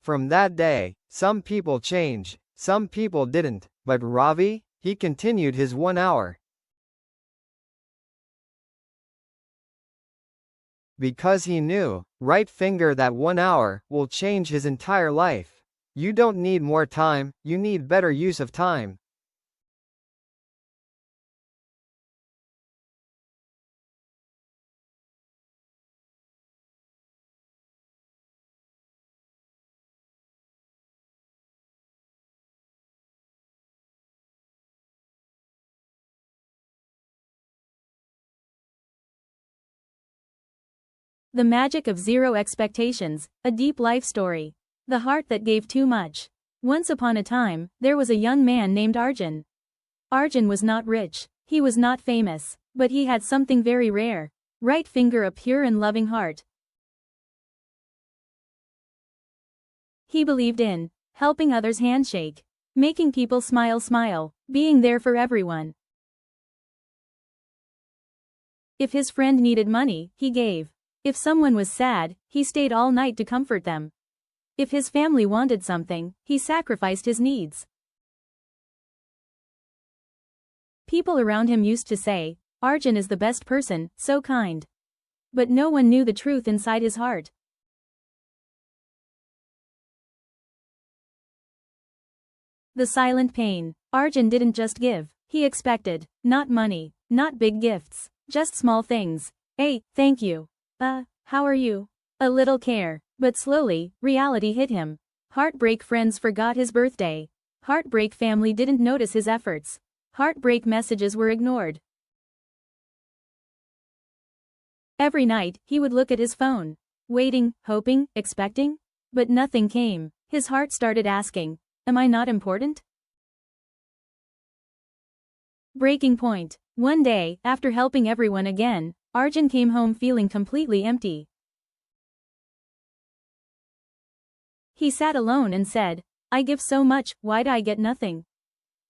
From that day, some people change, some people didn't, but Ravi, he continued his 1 hour. Because he knew, right finger that 1 hour will change his entire life. You don't need more time, you need better use of time. The Magic of Zero Expectations, a deep life story. The heart that gave too much. Once upon a time, there was a young man named Arjun. Arjun was not rich, he was not famous, but he had something very rare. Right finger, a pure and loving heart. He believed in helping others, handshake, making people smile, being there for everyone. If his friend needed money, he gave. If someone was sad, he stayed all night to comfort them. If his family wanted something, he sacrificed his needs. People around him used to say, Arjun is the best person, so kind. But no one knew the truth inside his heart. The silent pain. Arjun didn't just give, he expected. Not money, not big gifts, just small things. Hey, thank you. How are you? A little care. But slowly, reality hit him. Heartbreak, friends forgot his birthday. Heartbreak, family didn't notice his efforts. Heartbreak, messages were ignored. Every night, he would look at his phone. Waiting, hoping, expecting. But nothing came. His heart started asking, am I not important? Breaking point. One day, after helping everyone again, Arjun came home feeling completely empty. He sat alone and said, I give so much, why'd I get nothing?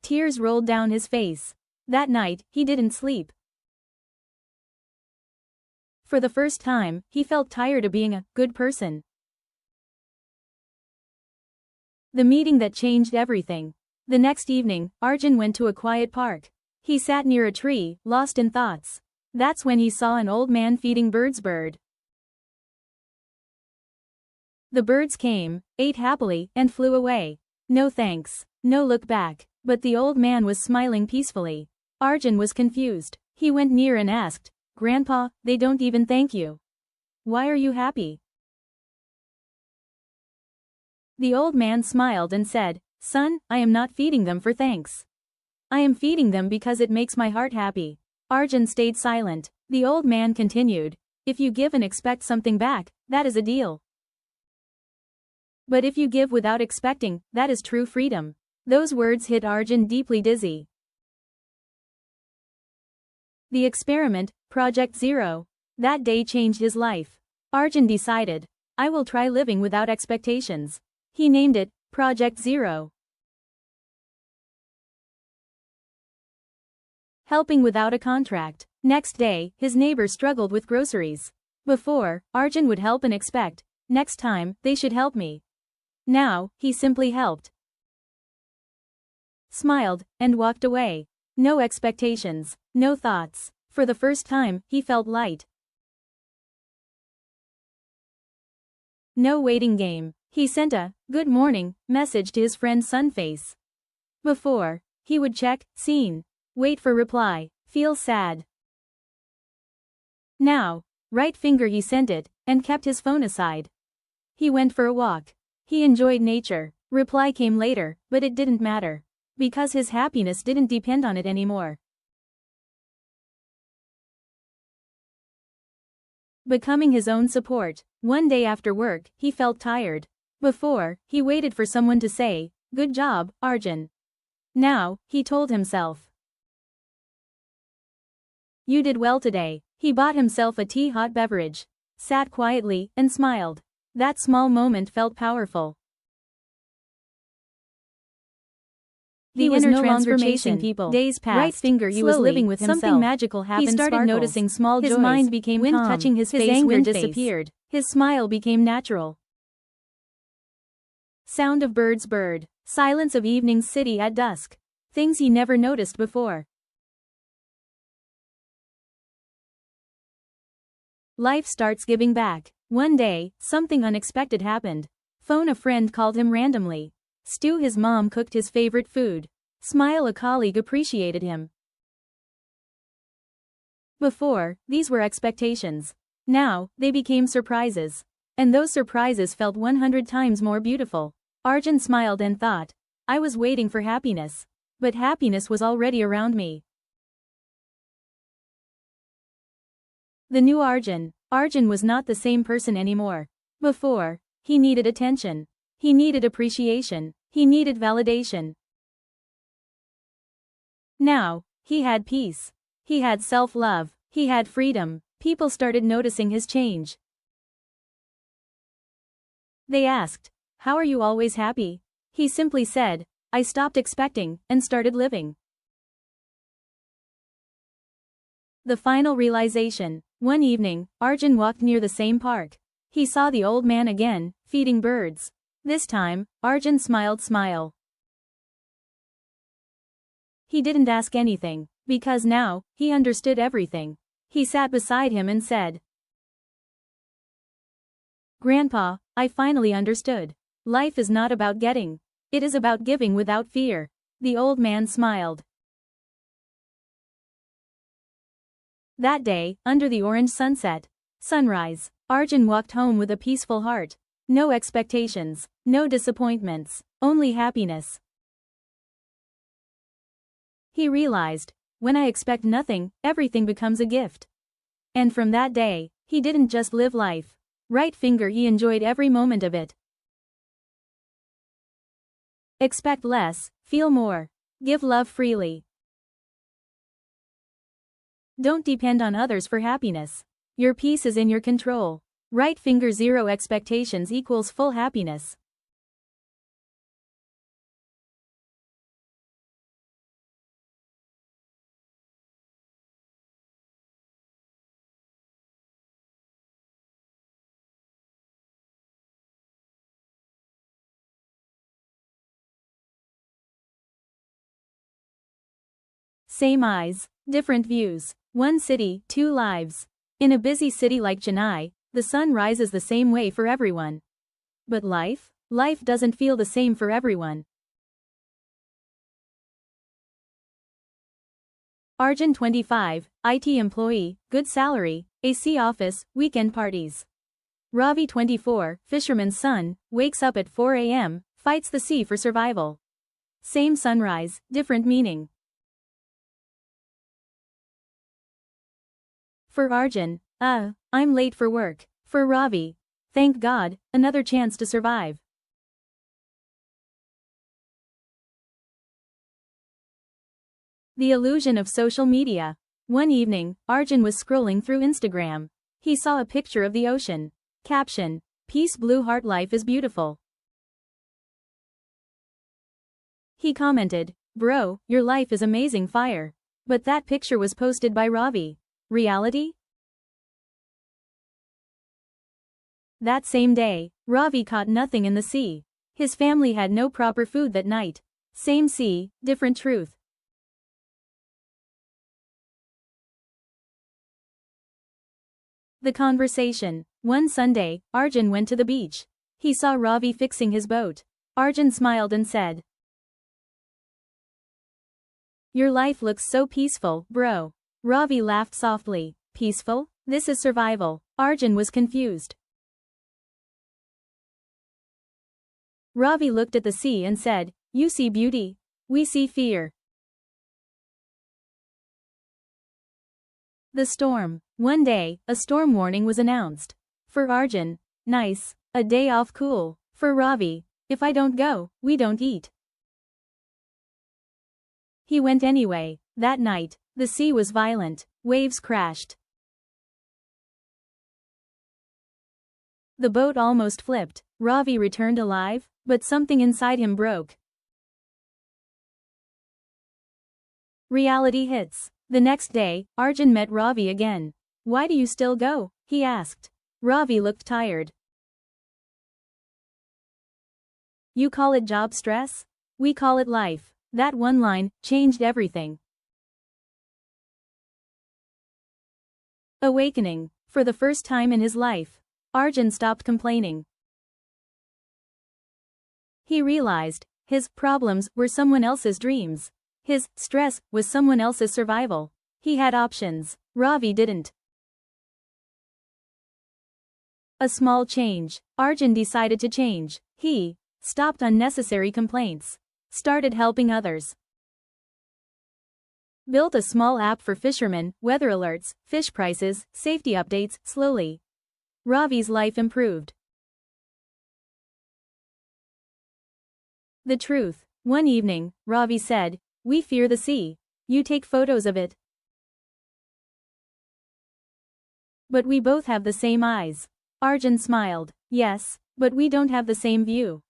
Tears rolled down his face. That night, he didn't sleep. For the first time, he felt tired of being a good person. The meeting that changed everything. The next evening, Arjun went to a quiet park. He sat near a tree, lost in thoughts. That's when he saw an old man feeding birds. The birds came, ate happily, and flew away. No thanks, no look back. But the old man was smiling peacefully. Arjun was confused. He went near and asked, Grandpa, they don't even thank you. Why are you happy? The old man smiled and said, Son, I am not feeding them for thanks. I am feeding them because it makes my heart happy. Arjun stayed silent. The old man continued, if you give and expect something back, that is a deal. But if you give without expecting, that is true freedom. Those words hit Arjun deeply dizzy. The experiment, Project Zero. That day changed his life. Arjun decided, I will try living without expectations. He named it, Project Zero. Helping without a contract. Next day, his neighbor struggled with groceries. Before, Arjun would help and expect, next time, they should help me. Now, he simply helped, smiled, and walked away. No expectations, no thoughts. For the first time, he felt light. No waiting game. He sent a good morning message to his friend Sunface. Before, he would check, seen, wait for reply, feel sad. Now, right finger he sent it, and kept his phone aside. He went for a walk. He enjoyed nature. Reply came later, but it didn't matter. Because his happiness didn't depend on it anymore. Becoming his own support. One day after work, he felt tired. Before, he waited for someone to say, good job, Arjun. Now, he told himself, You did well today. He bought himself a tea-hot beverage, sat quietly, and smiled. That small moment felt powerful. He was no longer chasing people. Days passed. Right finger, he was living with himself. Something magical happened. He started noticing small joys. His mind became calm. Wind touching his face, anger disappeared. His smile became natural. Sound of birds bird. Silence of evening's city at dusk. Things he never noticed before. Life starts giving back. One day, something unexpected happened. Phone a friend called him randomly. Stew his mom cooked his favorite food. Smile a colleague appreciated him. Before, these were expectations. Now, they became surprises. And those surprises felt 100 times more beautiful. Arjun smiled and thought, I was waiting for happiness. But happiness was already around me. The new Arjun. Arjun was not the same person anymore. Before, he needed attention. He needed appreciation. He needed validation. Now, he had peace. He had self-love. He had freedom. People started noticing his change. They asked, how are you always happy? He simply said, I stopped expecting, and started living. The final realization. One evening, Arjun walked near the same park. He saw the old man again, feeding birds. This time, Arjun smiled. He didn't ask anything, because now, he understood everything. He sat beside him and said, Grandpa, I finally understood. Life is not about getting. It is about giving without fear. The old man smiled. That day, under the orange sunrise, Arjun walked home with a peaceful heart. No expectations, no disappointments, only happiness. He realized, when I expect nothing, everything becomes a gift. And from that day, he didn't just live life. Right finger, he enjoyed every moment of it. Expect less, feel more. Give love freely. Don't depend on others for happiness. Your peace is in your control. Right finger, zero expectations equals full happiness. Same eyes, different views. One city, two lives. In a busy city like Chennai, the sun rises the same way for everyone. But life doesn't feel the same for everyone. Arjun 25, IT employee, good salary, AC office, weekend parties. Ravi 24, fisherman's son, wakes up at 4 a.m., fights the sea for survival. Same sunrise, different meaning. For Arjun, I'm late for work. For Ravi, thank God, another chance to survive. The illusion of social media. One evening, Arjun was scrolling through Instagram. He saw a picture of the ocean. Caption, Peace Blue Heart, life is beautiful. He commented, Bro, your life is amazing fire. But that picture was posted by Ravi. Reality? That same day, Ravi caught nothing in the sea. His family had no proper food that night. Same sea, different truth. The conversation. One Sunday, Arjun went to the beach. He saw Ravi fixing his boat. Arjun smiled and said, Your life looks so peaceful, bro. Ravi laughed softly. Peaceful? This is survival. Arjun was confused. Ravi looked at the sea and said, You see beauty. We see fear. The storm. One day, a storm warning was announced. For Arjun, nice, a day off cool. For Ravi, if I don't go, we don't eat. He went anyway. That night, The sea was violent, waves crashed. The boat almost flipped. Ravi returned alive, but something inside him broke. Reality hits. The next day, Arjun met Ravi again. "Why do you still go?" he asked. Ravi looked tired. "You call it job stress? We call it life." That one line changed everything. Awakening. For the first time in his life, Arjun stopped complaining. He realized his problems were someone else's dreams. His stress was someone else's survival. He had options. Ravi didn't. A small change. Arjun decided to change. He stopped unnecessary complaints. Started helping others. Built a small app for fishermen, weather alerts, fish prices, safety updates. Slowly, Ravi's life improved. The truth. One evening, Ravi said, "We fear the sea. You take photos of it. But we both have the same eyes." Arjun smiled. "Yes, but we don't have the same view."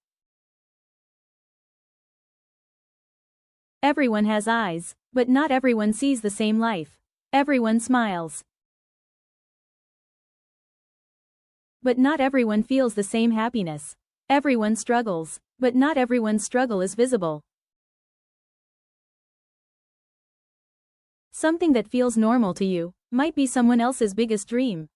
Everyone has eyes, but not everyone sees the same life. Everyone smiles, but not everyone feels the same happiness. Everyone struggles, but not everyone's struggle is visible. Something that feels normal to you might be someone else's biggest dream.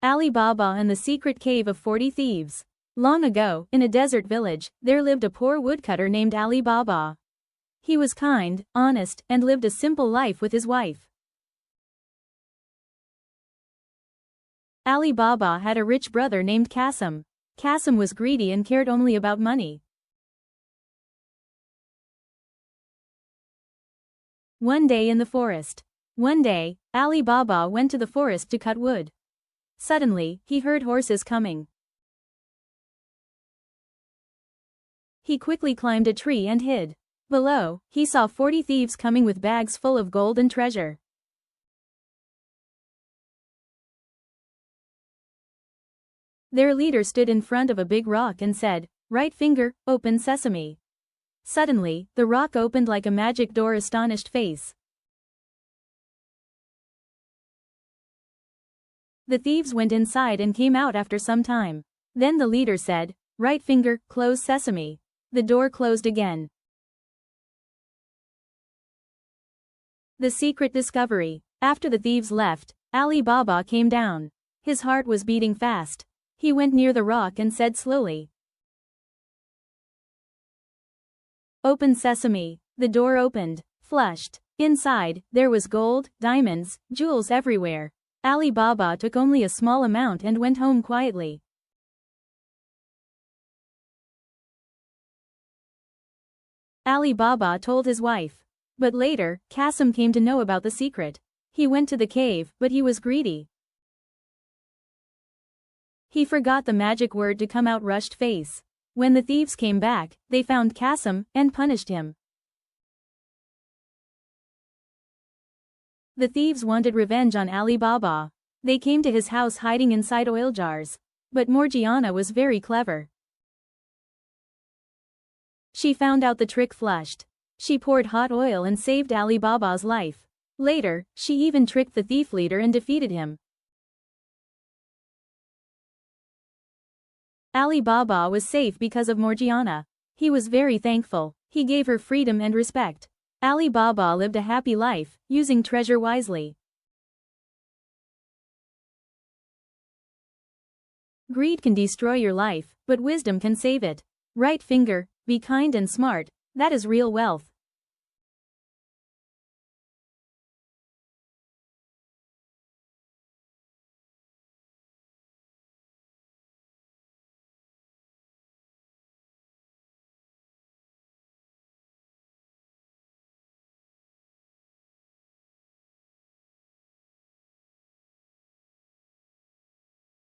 Ali Baba and the Secret Cave of 40 Thieves. Long ago, in a desert village, there lived a poor woodcutter named Ali Baba. He was kind, honest, and lived a simple life with his wife. Ali Baba had a rich brother named Qasim. Qasim was greedy and cared only about money. One day in the forest. One day, Ali Baba went to the forest to cut wood. Suddenly, he heard horses coming. He quickly climbed a tree and hid. Below, he saw 40 thieves coming with bags full of gold and treasure. Their leader stood in front of a big rock and said, "Right finger, open sesame." Suddenly, the rock opened like a magic door. Astonished face. The thieves went inside and came out after some time. Then the leader said, "Right finger, close sesame." The door closed again. The secret discovery. After the thieves left, Ali Baba came down. His heart was beating fast. He went near the rock and said slowly, "Open sesame." The door opened. Flushed. Inside, there was gold, diamonds, jewels everywhere. Ali Baba took only a small amount and went home quietly. Ali Baba told his wife. But later, Qasim came to know about the secret. He went to the cave, but he was greedy. He forgot the magic word to come out. Rushed face. When the thieves came back, they found Qasim and punished him. The thieves wanted revenge on Ali Baba. They came to his house hiding inside oil jars. But Morgiana was very clever. She found out the trick. Flushed. She poured hot oil and saved Ali Baba's life. Later, she even tricked the thief leader and defeated him. Ali Baba was safe because of Morgiana. He was very thankful. He gave her freedom and respect. Ali Baba lived a happy life, using treasure wisely. Greed can destroy your life, but wisdom can save it. Right finger, be kind and smart. That is real wealth.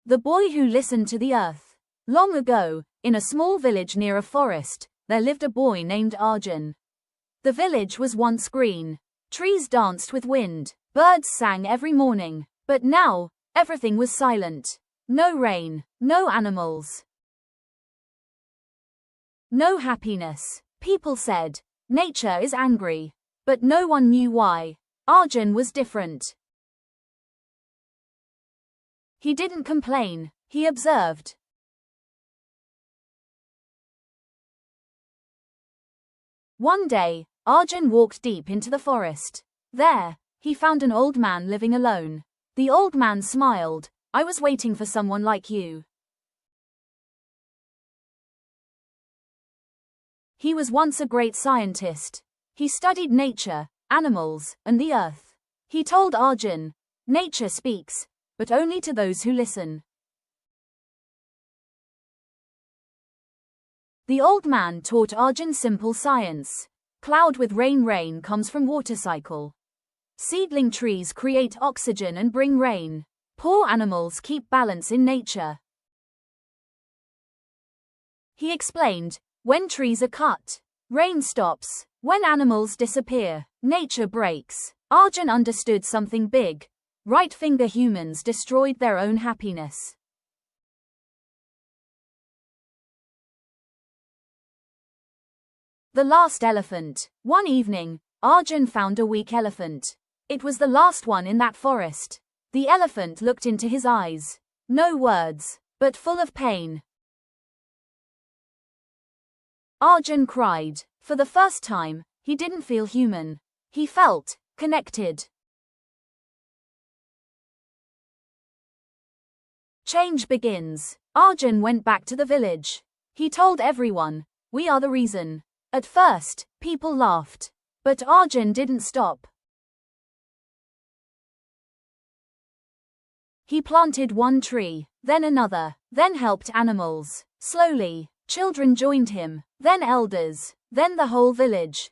The boy who listened to the earth. Long ago, in a small village near a forest, there lived a boy named Arjun. The village was once green. Trees danced with wind, birds sang every morning, but now, everything was silent. No rain, no animals, no happiness. People said, nature is angry, but no one knew why. Arjun was different. He didn't complain, he observed. One day, Arjun walked deep into the forest. There, he found an old man living alone. The old man smiled. I was waiting for someone like you. He was once a great scientist. He studied nature, animals, and the earth. He told Arjun, nature speaks, but only to those who listen. The old man taught Arjun simple science. Cloud with rain comes from water cycle. Seedling trees create oxygen and bring rain. Poor animals keep balance in nature. He explained, when trees are cut, rain stops. When animals disappear, nature breaks. Arjun understood something big. Right-finger humans destroyed their own happiness. The last elephant. One evening, Arjun found a weak elephant. It was the last one in that forest. The elephant looked into his eyes. No words, but full of pain. Arjun cried. For the first time, he didn't feel human. He felt connected. Change begins. Arjun went back to the village. He told everyone, we are the reason. At first, people laughed. But Arjun didn't stop. He planted one tree, then another, then helped animals. Slowly, children joined him, then elders, then the whole village.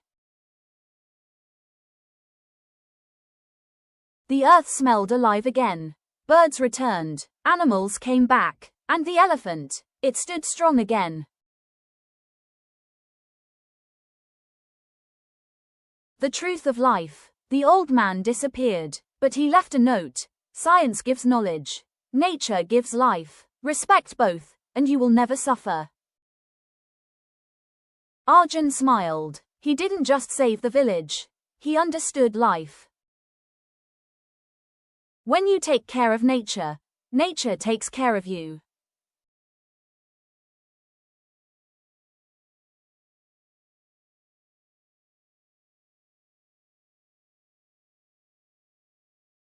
The earth smelled alive again. Birds returned, animals came back, and the elephant, it stood strong again. The truth of life. The old man disappeared, but he left a note. Science gives knowledge. Nature gives life. Respect both, and you will never suffer. Arjun smiled. He didn't just save the village. He understood life. When you take care of nature, nature takes care of you.